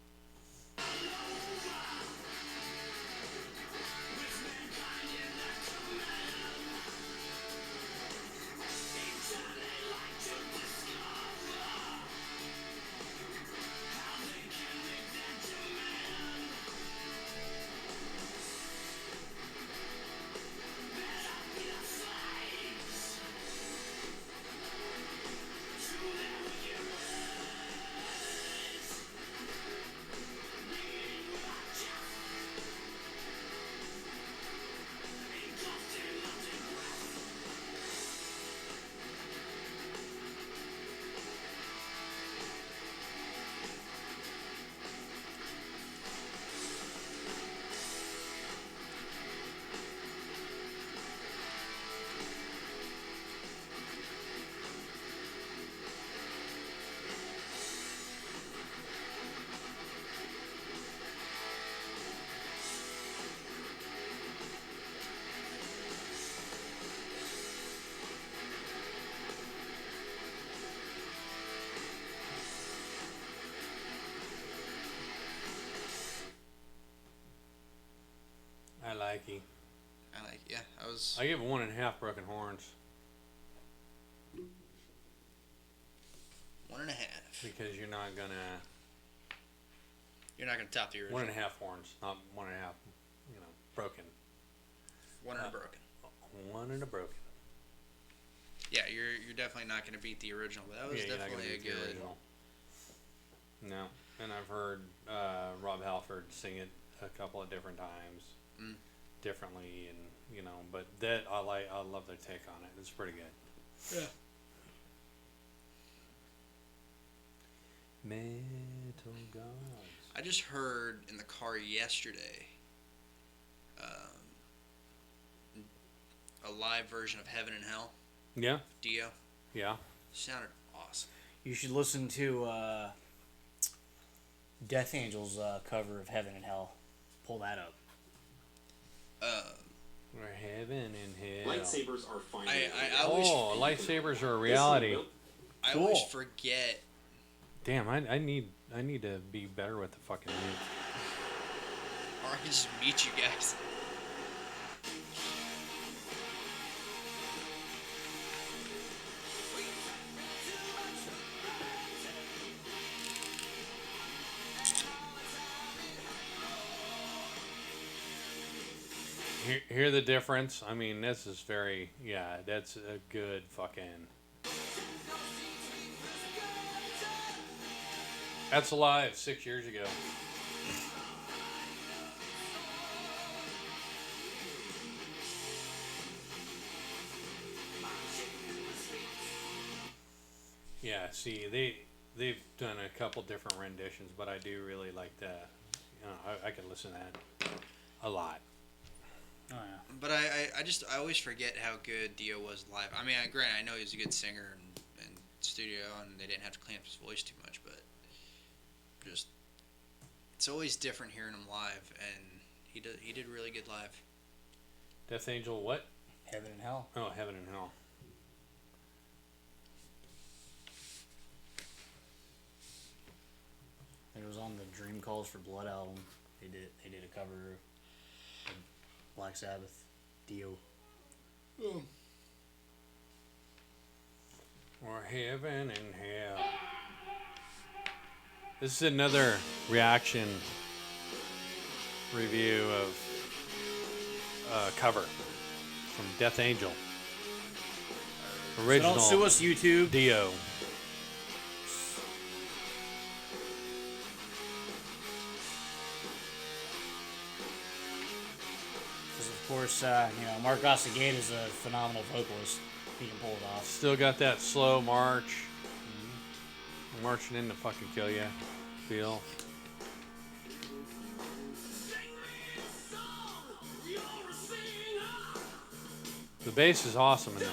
I like it. Yeah, I give it 1.5 broken horns 1.5. because you're not gonna top the original. 1.5 horns, not 1.5. Broken. One and a broken. One and a broken. Yeah, you're definitely not gonna beat the original, but that was You're not gonna definitely a beat the good. original. No, and I've heard Rob Halford sing it a couple of different times, differently, and but that I love their take on it. It's pretty good. Yeah. Metal Gods. I just heard in the car yesterday a live version of Heaven and Hell, Yeah, Dio. yeah. Sounded awesome. You should listen to Death Angel's cover of Heaven and Hell. Pull that up. Or heaven and hell. Lightsabers are fine. I always Lightsabers are a reality. I Cool. always forget. Damn, I need to be better with the fucking mute. Or I can just meet you guys. Hear the difference? I mean, this is very, yeah, that's a good fucking... That's Alive 6 years ago. Yeah, see, they've done a couple different renditions, but I do really like that. You know, I could listen to that a lot. Oh yeah. But I always forget how good Dio was live. I mean, granted, I know he was a good singer in studio, and they didn't have to clean up his voice too much, but just it's always different hearing him live, and he did really good live. Death Angel, what? Heaven and Hell. Oh, Heaven and Hell. It was on the Dream Calls for Blood album. They did a cover of Black Sabbath, Dio. Or Heaven and Hell. This is another reaction review of a cover from Death Angel. Original So don't sue us, YouTube. Dio. Because of course, Mark Ossegate is a phenomenal vocalist. He can pull it off. Still got that slow march. Marching in to fucking kill ya. Feel. The bass is awesome in this.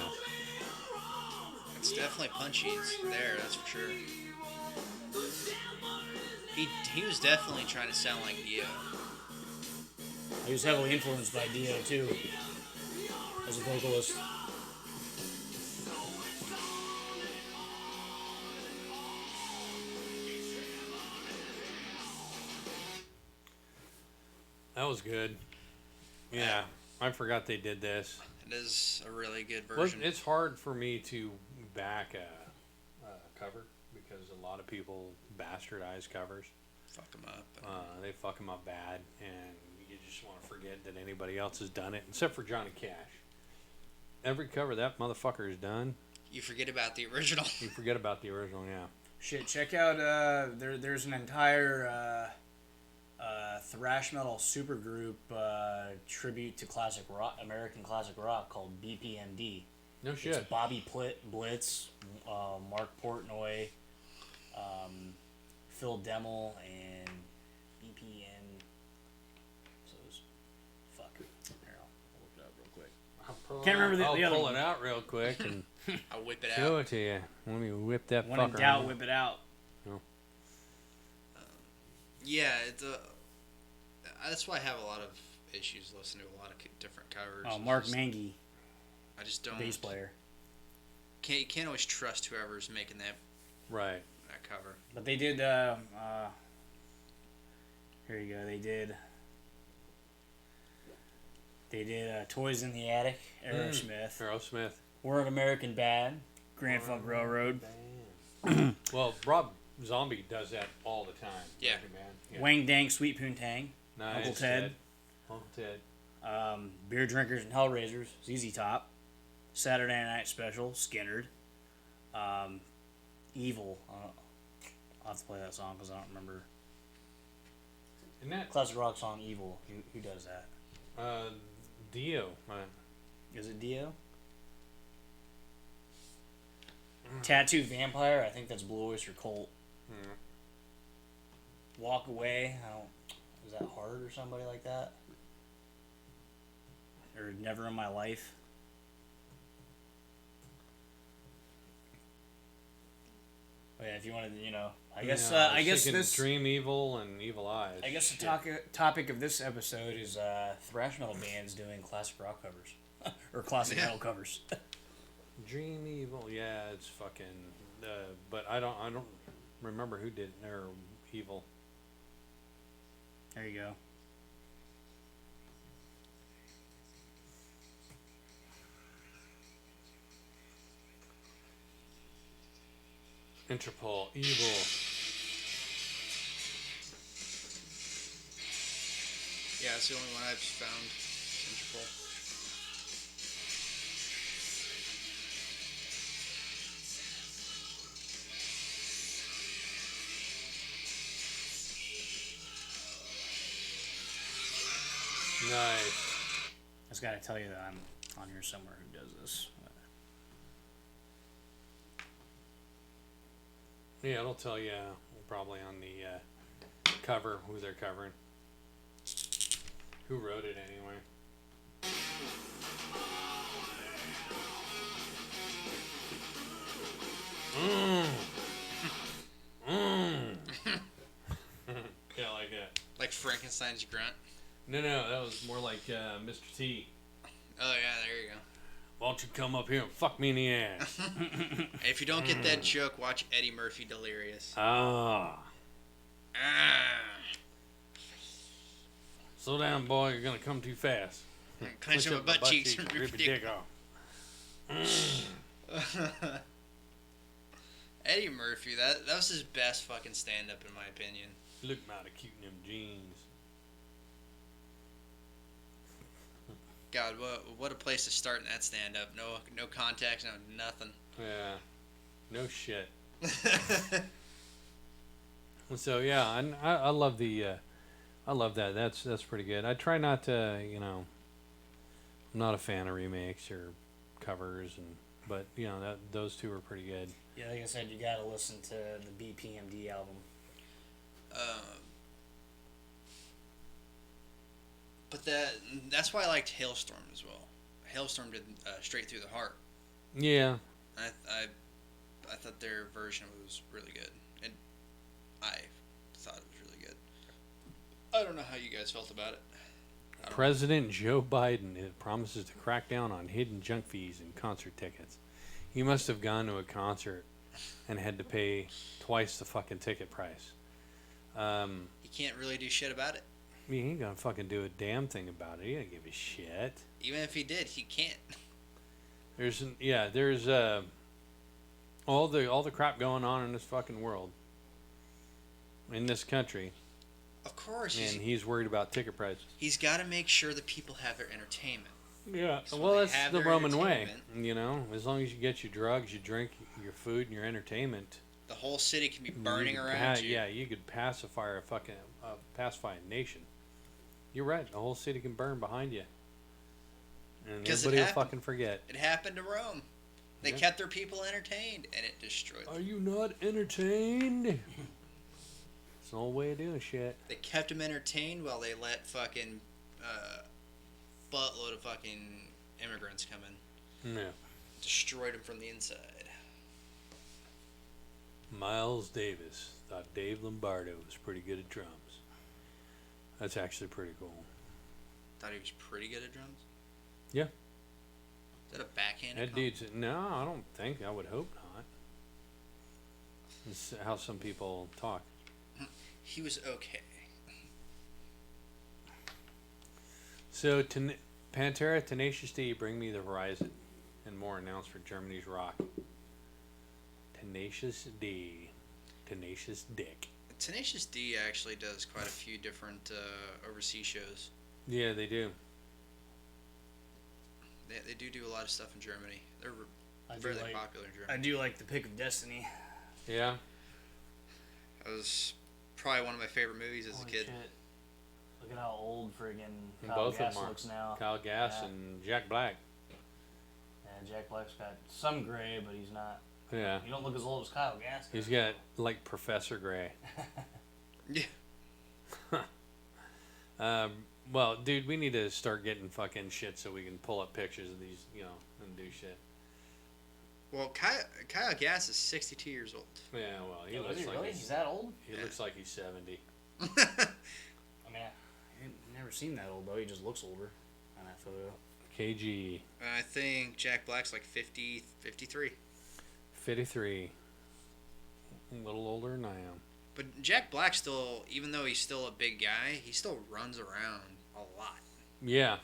It's definitely punchy. It's there, that's for sure. He was definitely trying to sound like Dio. He was heavily influenced by Dio too, as a vocalist. That was good. Yeah, I forgot they did this. It is a really good Look, version. it's hard for me to back a cover because a lot of people bastardize covers. Fuck him up. They fuck them up bad, and you just want to forget that anybody else has done it, except for Johnny Cash. Every cover that motherfucker has done, You forget about the original. you forget about the original, yeah. Shit, check out there's an entire thrash metal supergroup tribute to classic rock, American classic rock called BPMD. No It's shit. Bobby Blitz, Mark Portnoy, Phil Demmel, and BPM. So it's fuck. Here, I'll look it up real quick. Can't remember the I'll other pull one. it out real quick and I'll whip it show out. it to you. Let me whip that When fucker in doubt, out. whip it out. Yeah, that's why I have a lot of issues listening to a lot of different covers. Oh, It's Mark just- Mangy, I just don't. bass player. You can't always trust whoever's making that Right. cover. But they did. Here you go. They did Toys in the Attic, Aerosmith. Aerosmith. We're an American Bad, Grand Funk Railroad, Well, Rob Zombie does that all the time. Yeah. Man. Yeah. Wang Dang, Sweet Poontang, Nice. Uncle Ted. Uncle Ted. Beer Drinkers and Hellraisers, ZZ Top, Saturday Night Special, Skinnerd, Evil. I'll have to play that song because I don't remember. Isn't that Classic rock song, Evil. Who does that? Dio? Is it Dio? Tattoo Vampire, I think that's Blue Oyster Cult. Walk Away, is that Hard or somebody like that? Or Never in My Life? Oh yeah, if you wanted to, I guess. Yeah, I guess thinking this. Dream Evil and Evil Eyes. I guess the Shit. topic of this episode is thrash metal bands doing classic rock covers or classic metal covers. Dream Evil, yeah, it's fucking. But I don't remember who did or Evil. There you go. Interpol, Evil. Yeah, it's the only one I've found. Interpol. Nice. I just gotta tell you that I'm on here somewhere who does this. Yeah, it'll tell you probably on the cover who they're covering. Who wrote it anyway? Yeah, like that. Like Frankenstein's grunt. No, that was more like Mr. T. Oh yeah, there you go. Why don't you come up here and fuck me in the ass? If you don't get that joke, watch Eddie Murphy Delirious. Ah. Ah. Slow down, boy. You're going to come too fast. Clench Push my up butt cheeks and rip rip your your dick off. Eddie Murphy, that was his best fucking stand-up in my opinion. Look mighty cute in them jeans. God, what a place to start in that stand-up. No contacts, no nothing. Yeah. No shit. So yeah, and I love the I love that. That's pretty good. I try not to, I'm not a fan of remakes or covers, but those two are pretty good. Yeah, like I said, you gotta listen to the BPMD album. But that's why I liked Hailstorm as well. Hailstorm did Straight Through the Heart. Yeah. I thought their version was really good, and I thought it was really good. I don't know how you guys felt about it. President Joe Biden promises to crack down on hidden junk fees and concert tickets. You must have gone to a concert and had to pay twice the fucking ticket price. He can't really do shit about it. He ain't gonna fucking do a damn thing about it. He don't give a shit. Even if he did, he can't. There's all the crap going on in this fucking world, in this country, Of course, and he's worried about ticket prices. he's got to make sure that people have their entertainment. Yeah, So well, they that's have the their Roman way. entertainment. As long as you get your drugs, your drink, your food, and your entertainment. The whole city can be burning you could around you. Yeah, you could pacify a nation. You're right. The whole city can burn behind you, and 'Cause it everybody will happened. fucking forget. It happened to Rome. They Yeah. kept their people entertained, and it destroyed them. Are you not entertained? It's an old way of doing shit. They kept them entertained while they let fucking buttload of fucking immigrants come in. Yeah. Destroyed them from the inside. Miles Davis thought Dave Lombardo was pretty good at drums. That's actually pretty cool. Thought he was pretty good at drums. Yeah. Is that a backhanded That compliment? dude's no, I don't think. I would hope not. It's how some people talk. He was okay. So, Pantera, Tenacious D, Bring Me the Horizon, and more announced for Germany's Rock. Tenacious D, Tenacious Dick. Tenacious D actually does quite a few different overseas shows. Yeah, they do. They do a lot of stuff in Germany. They're I do fairly like- popular in I Germany. do like the Pick of Destiny. Yeah. That was probably one of my favorite movies as a Holy kid. shit. Look at how old friggin' And Kyle both of Gass them are. looks now. Kyle Gass Yeah. and Jack Black. And Jack Black's got some gray, but he's not. Yeah. You don't look as old as Kyle Gass. He's got like Professor Gray. Yeah. Well, dude, we need to start getting fucking shit so we can pull up pictures of these, and do shit. Well, Kyle Gass is 62 years old. Yeah, well, he Oh, looks is he like really? He's that old? he looks like he's 70. I mean, I've never seen that old though. He just looks older on that photo. KG I think Jack Black's like 50, 53. 53. A little older than I am. But Jack Black still, even though he's still a big guy, he still runs around a lot. Yeah.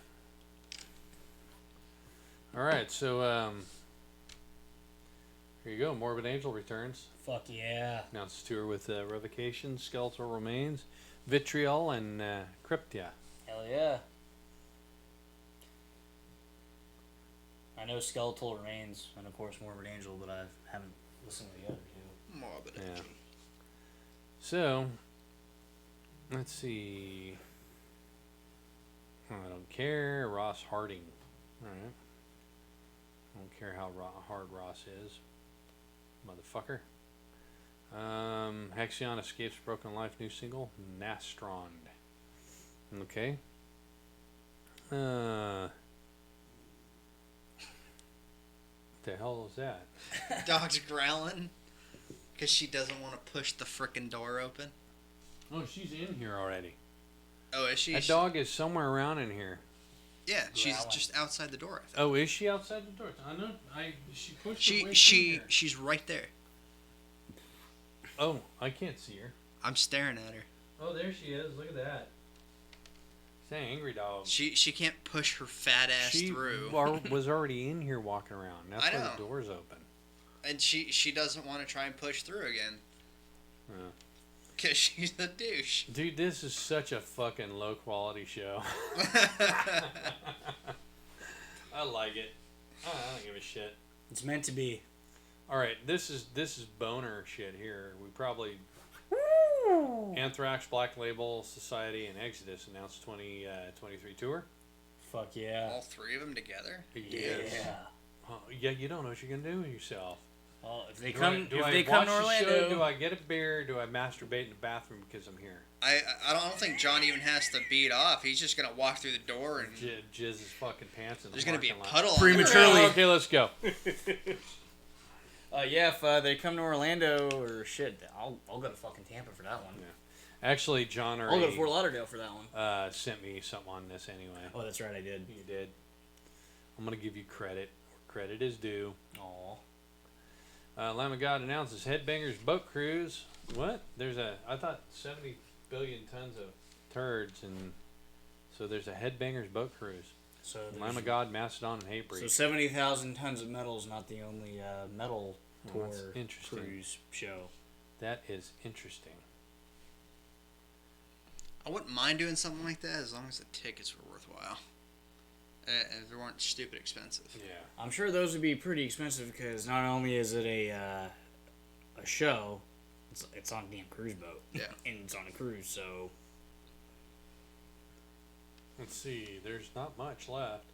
All right, so here you go. Morbid Angel returns. Fuck yeah. Announced tour with Revocation, Skeletal Remains, Vitriol, and Cryptia. Hell yeah. I know Skeletal Remains and of course Morbid Angel, but I haven't listened to the other two. Morbid Yeah. Angel. So, let's see. I don't care. Ross Harding. All right. I don't care how hard Ross is. Motherfucker. Hexion Escapes Broken Life new single, Nastrond. Okay. What the hell is that? Dog's growling because she doesn't want to push the frickin' door open. Oh, she's in here already. Oh, is she? That dog is somewhere around in here. Yeah, she's Growling. just outside the door. I think. Oh, is she outside the door? I know. She pushed her way She through here. she's right there. Oh, I can't see her. I'm staring at her. Oh, there she is. Look at that. She's an angry dog. She can't push her fat ass She through, was already in here walking around. That's I why know. the door's open. and she doesn't want to try and push through again Yeah. because she's a douche. Dude, this is such a fucking low quality show. I like it. I don't give a shit. It's meant to be. All right, this is boner shit here. We probably Anthrax, Black Label Society, and Exodus announced 2023 tour. Fuck yeah. All three of them together. Yes. Yeah. Yeah, you don't know what you're gonna do with yourself. Well, if they Do come, I if they watch come to the Orlando, show? Do I get a beer? Do I masturbate in the bathroom because I'm here? I don't think John even has to beat off. He's just gonna walk through the door and Jizz his fucking pants in the there's gonna be a parking lot. puddle. Prematurely. Okay, let's go. yeah, if they come to Orlando or shit, I'll go to fucking Tampa for that one. Yeah. Actually, John I'll go to already Fort Lauderdale for that one. sent me something on this anyway. Oh, that's right, I did. You did. I'm gonna give you credit. Credit is due. Aw. Lamb of God announces Headbangers Boat Cruise. What? I thought 70 billion tons of turds, and so there's a Headbangers Boat Cruise. So Lamb of God, Mastodon, and Hatebreed. So 70,000 tons of metal is not the only metal Oh, that's tour interesting. cruise show. That is interesting. I wouldn't mind doing something like that as long as the tickets were worthwhile. If they weren't stupid expensive. Yeah. I'm sure those would be pretty expensive because not only is it a show, it's on a damn cruise boat. Yeah. And it's on a cruise, so Let's see. There's not much left.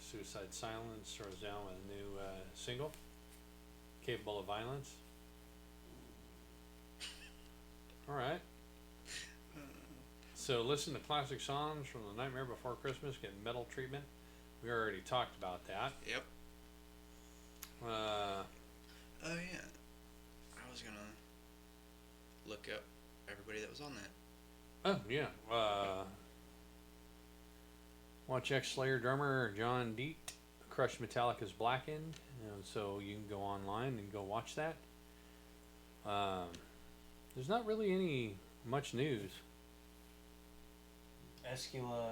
Suicide Silence throws down with a new single. Capable of Violence. All right. So listen to classic songs from The Nightmare Before Christmas. Get metal treatment. We already talked about that. Yep. Uh, Oh yeah. I was gonna look up everybody that was on that. oh yeah. Watch X-Slayer drummer John Deet crush Metallica's Blackened. So you can go online and go watch that. There's not really much news. Escula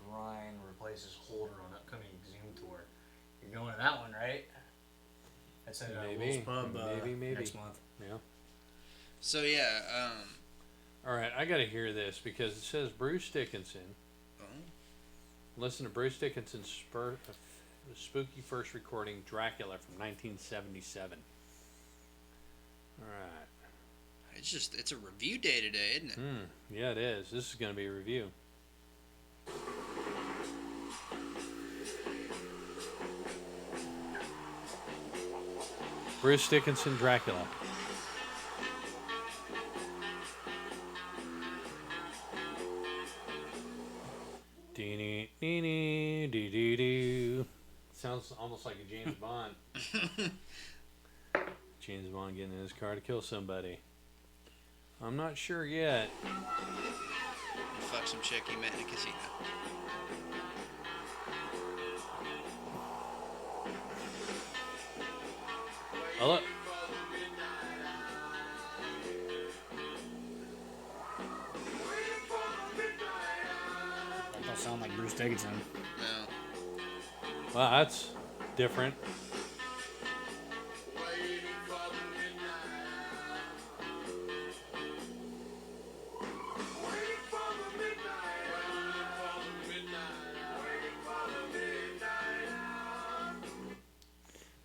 Grind replaces Holder on upcoming Zoom tour. You're going to that one, right? That's at Maybe. Will's Pub Maybe. next month. Yeah. So yeah. All right, I got to hear this because it says Bruce Dickinson. Oh, Listen to Bruce Dickinson's spooky first recording, Dracula, from 1977. All right. it's a review day today, isn't it? Yeah, it is. This is going to be a review. Bruce Dickinson, Dracula. Dee-dee-dee-dee-dee-dee-doo. sounds almost like a James Bond. James Bond getting in his car to kill somebody. I'm not sure yet. Fuck some chick he met in a casino. Oh, look. That don't sound like Bruce Dickinson. No. Well, that's different.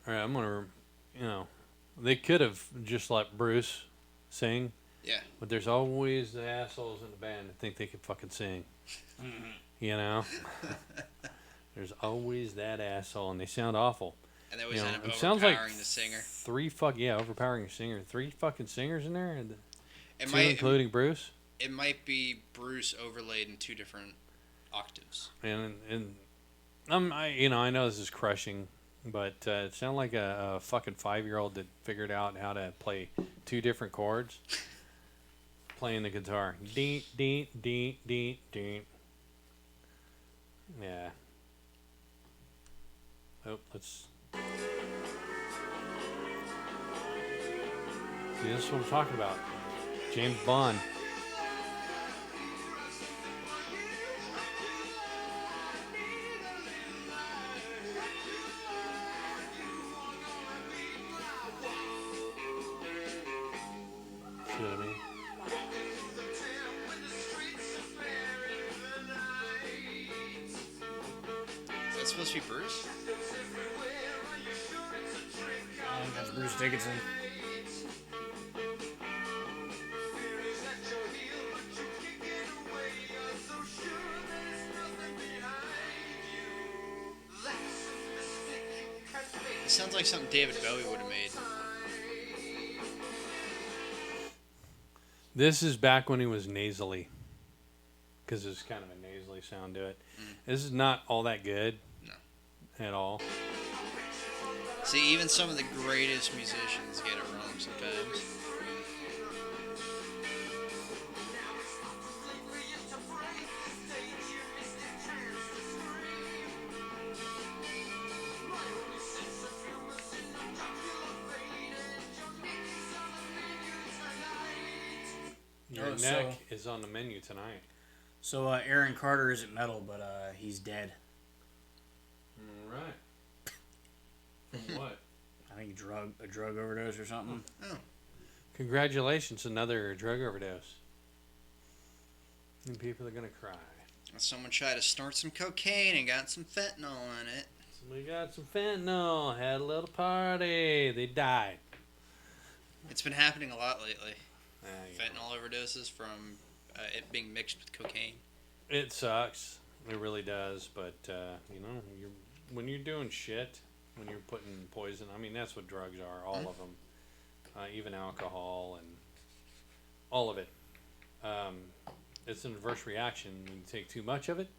All right, I'm gonna, they could have just let Bruce sing, Yeah. but there's always the assholes in the band that think they can fucking sing. Mm-hmm. You know, there's always that asshole, and they sound awful. And they always end up it sounds like overpowering the singer. overpowering the singer. 3 fucking singers in there, and It 2 might, including Bruce. it might be Bruce overlaid in 2 different octaves. And I know this is crushing, but it sounded like a fucking 5-year-old that figured out how to play 2 different chords, playing the guitar. Dee dee dee dee dee. Yeah. Oh, let's. See, this is what I'm talking about. James Bond. See what I mean? Is that supposed to be Bruce? I think that's Bruce Dickinson. It sounds like something David Bowie would have made. This is back when he was nasally, because there's kind of a nasally sound to it. This is not all that good. No. At all. See, even some of the greatest musicians get it wrong sometimes. Your Oh, neck so- is on the menu tonight. So Aaron Carter isn't metal, but he's dead. All right. From what? I think a drug overdose or something. Oh. Congratulations, another drug overdose. And people are gonna cry. Someone tried to snort some cocaine and got some fentanyl in it. Somebody got some fentanyl, had a little party, they died. It's been happening a lot lately. Yeah. Fentanyl overdoses from it being mixed with cocaine. It sucks. It really does. But when you're doing shit, when you're putting poison. I mean, that's what drugs are. All of them, even alcohol and all of it. It's an adverse reaction when you take too much of it,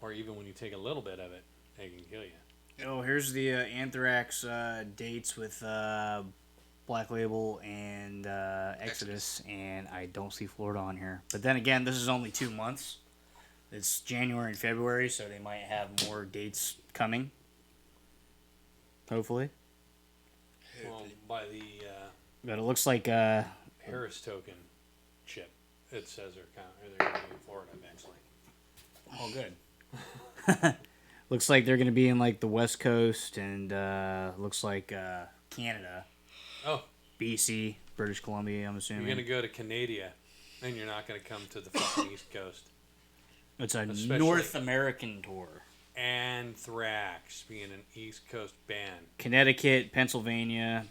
or even when you take a little bit of it, it can kill you. Oh, here's the Anthrax dates with Black Label and Exodus, and I don't see Florida on here. But then again, this is only 2 months. It's January and February, so they might have more dates coming. Hopefully. Well, by the But it looks like Harris token chip, it says they're going to be in Florida eventually. oh, good. Looks like they're going to be in like the West Coast, and looks like Canada, Oh, BC, British Columbia. I'm assuming you're going to go to Canada, and you're not going to come to the fucking East Coast. it's a especially- North American tour. Anthrax being an East Coast band. Connecticut, Pennsylvania,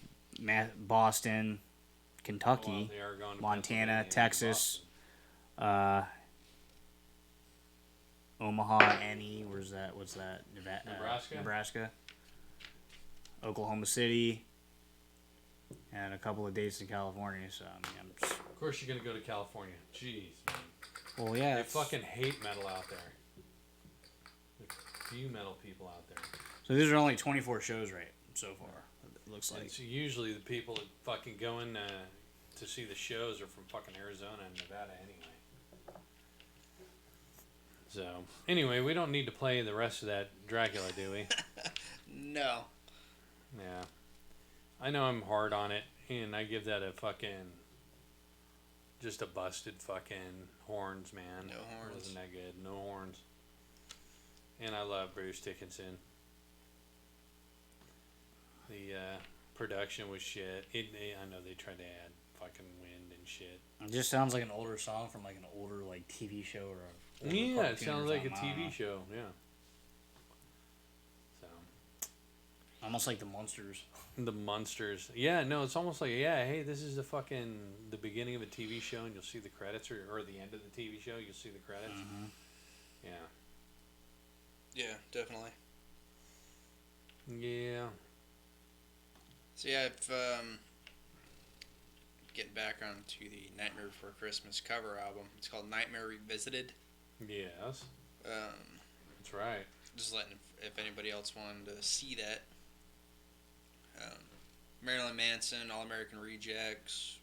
Boston, Kentucky, Well, they are going to Montana, Pennsylvania and Texas, Omaha, Annie. Where's that? What's that? Nebraska? Nebraska. Oklahoma City, and a couple of dates in California. So I mean, I'm just, Of course, you're going to go to California. Jeez, man. well, yeah. They fucking hate metal out there. There's few metal people out there. So these are only 24 shows, right? So far, it looks like. It's usually the people that fucking go in to see the shows are from fucking Arizona and Nevada anyway. So, anyway, we don't need to play the rest of that Dracula, do we? No. Yeah. I know I'm hard on it, and I give that a fucking... Just a busted fucking horns, man. No horns. Wasn't that good. No horns. And I love Bruce Dickinson. The production was shit. I know they tried to add fucking wind and shit. It just sounds like an older song from like an older like TV show or a older Yeah, it cartoon sounds or like a something, I don't TV know. show. Yeah. So Almost like the Munsters. the Munsters. Yeah, no, it's almost like hey, this is the beginning of a TV show, and you'll see the credits, or the end of the TV show, you'll see the credits. Mm-hmm. Yeah. Yeah, definitely. Yeah. So yeah, if, getting back onto the Nightmare Before Christmas cover album, it's called Nightmare Revisited. Yes. That's right. Just letting if anybody else wanted to see that. Marilyn Manson, All American Rejects,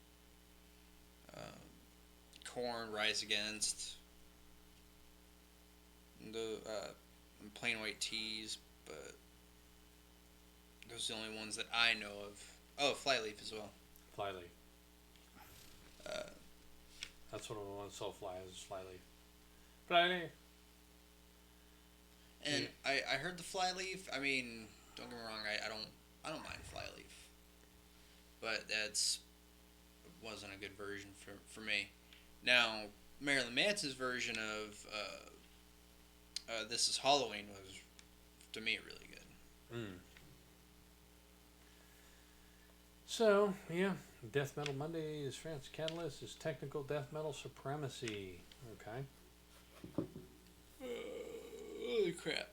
Korn, Rise Against, the Plain White Tees, but those are the only ones that I know of. Oh, Flyleaf as well. Flyleaf. That's what I want to fly is Flyleaf. Flyleaf. And I heard the Flyleaf. I mean, don't get me wrong. I don't mind Flyleaf, but wasn't a good version for me. Now Marilyn Manson's version of This Is Halloween was, to me, really good. Mm. So, yeah, Death Metal Monday is France Catalyst is technical death metal supremacy. Okay. Holy crap.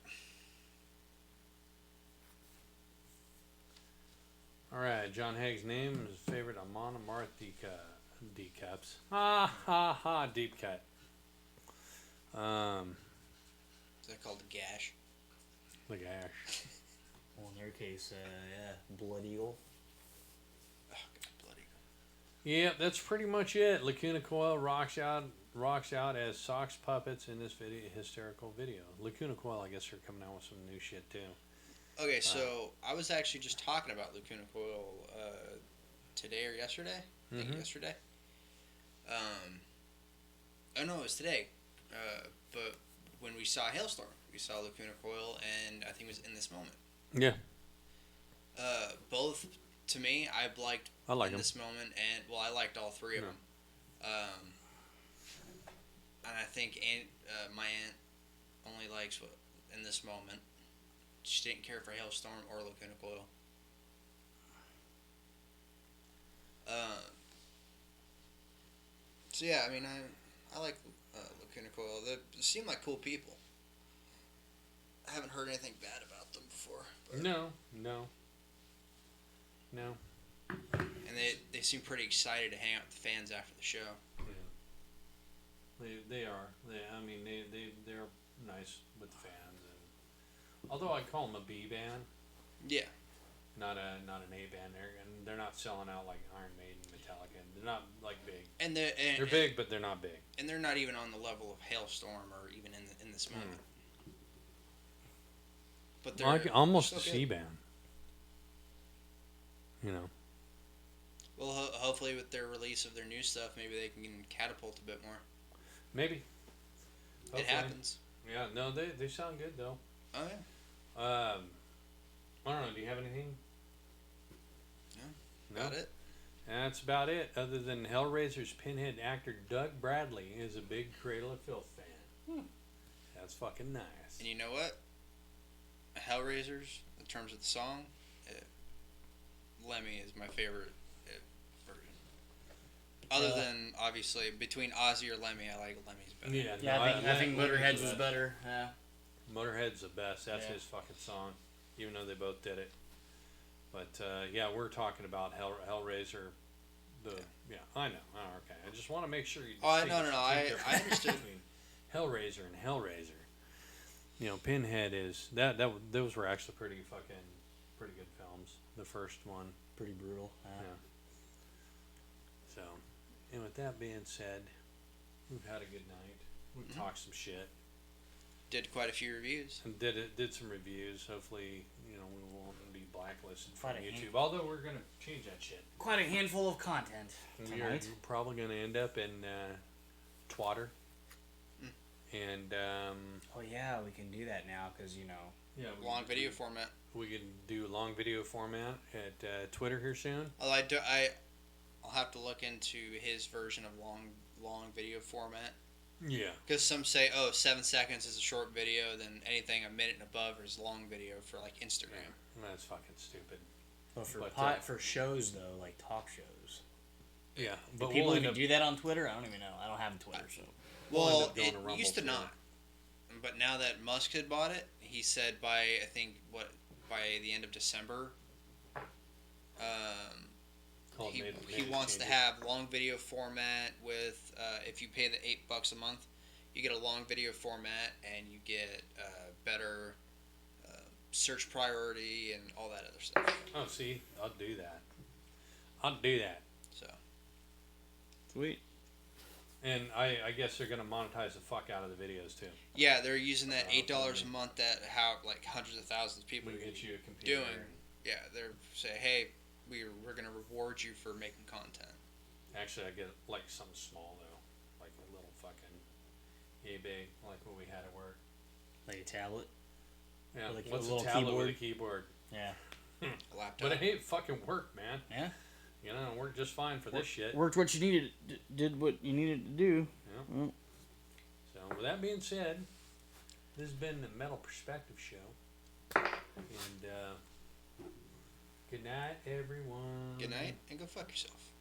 Alright, John Haig's name is favorite Amon Amarth deep cups. Ha ha ha, deep cut. Is that called a gash? The gash. Well, in their case, yeah, Blood Eagle. Oh, God, bloody. Yeah, that's pretty much it. Lacuna Coil rocks out as Sox puppets in this hysterical video. Lacuna Coil, I guess, are coming out with some new shit too. Okay, so I was actually just talking about Lacuna Coil today or yesterday. I think yesterday. Oh no, it was today. But when we saw Hailstorm, we saw Lacuna Coil, and I think it was In This Moment. Yeah. Both, to me, I liked I like In them. This Moment, and I liked all three of them. And I think my aunt only likes In This Moment. She didn't care for Hailstorm or Lacuna Coil. So yeah, I mean, I like Lacuna Coil. They seem like cool people. I haven't heard anything bad about them before. But, No. and they seem pretty excited to hang out with the fans after the show. Yeah. They are. They're nice with the fans, and although I call them a B band, Yeah. not an A band. They're not selling out like Iron Maiden, Metallica. They're not like big. And They're big, but they're not big. And they're not even on the level of Hailstorm or even in This Moment. But they're Like almost still a good. C band. You know. Well, hopefully with their release of their new stuff, maybe they can catapult a bit more. Maybe. It Hopefully. happens. Yeah. No, they sound good though. Oh yeah. I don't know. Do you have anything? No. About it. That's about it. Other than Hellraiser's pinhead actor Doug Bradley is a big Cradle of Filth fan. That's fucking nice. And you know what? Hellraisers, in terms of the song, Lemmy is my favorite version. Other than, obviously, between Ozzy or Lemmy, I like Lemmy's better. Yeah, Yeah, no, I think Lemmy Motorhead's the was best. better. Yeah. Motorhead's the best. That's Yeah. his fucking song, even though they both did it. But yeah, we're talking about Hellraiser. Yeah, I know. Oh, okay. I just want to make sure you. Oh, no. I understood. Between Hellraiser and Hellraiser. You know, Pinhead is those were actually pretty good films. The first one. Pretty brutal. Yeah. So, and with that being said, we've had a good night. We've talked some shit. Did quite a few reviews. And did some reviews. Hopefully, we won't be blacklisted from Quite a YouTube. Although we're gonna change that shit. Quite a handful of content We are tonight. probably gonna end up in Twatter. And Oh yeah, we can do that now because yeah, Long video format. We can do long video format at Twitter here soon. Although I'll have to look into his version of long video format. Yeah. Because some say, 7 seconds is a short video, then anything a minute and above is long video for like Instagram. That's fucking stupid. But for But, for shows though, like talk shows. Yeah, Do but people we'll even end up. do that on Twitter? I don't even know. I don't have Twitter, so. We'll end Well, up going it to Rumble used to too. not. But now that Musk had bought it, he said by the end of December, he wants to have long video format with if you pay the $8 a month, you get a long video format and you get better search priority and all that other stuff. Oh, see, I'll do that. So Sweet. And I guess they're gonna monetize the fuck out of the videos too. yeah, they're using that $8 okay. a month that how like hundreds of thousands of people We are get you a computer. doing. Yeah, they're saying, hey, we're gonna reward you for making content. Actually, I get like something small though, like a little fucking eBay, like what we had at work. Like a tablet. Yeah, With a what's a little tablet with a keyboard? Yeah. A laptop. But it ain't fucking work, man. Yeah. It worked just fine for this shit. Worked what you needed. Did what you needed to do. Yeah. Mm. So, with that being said, this has been the Metal Perspective Show. And, good night, everyone. Good night and go fuck yourself.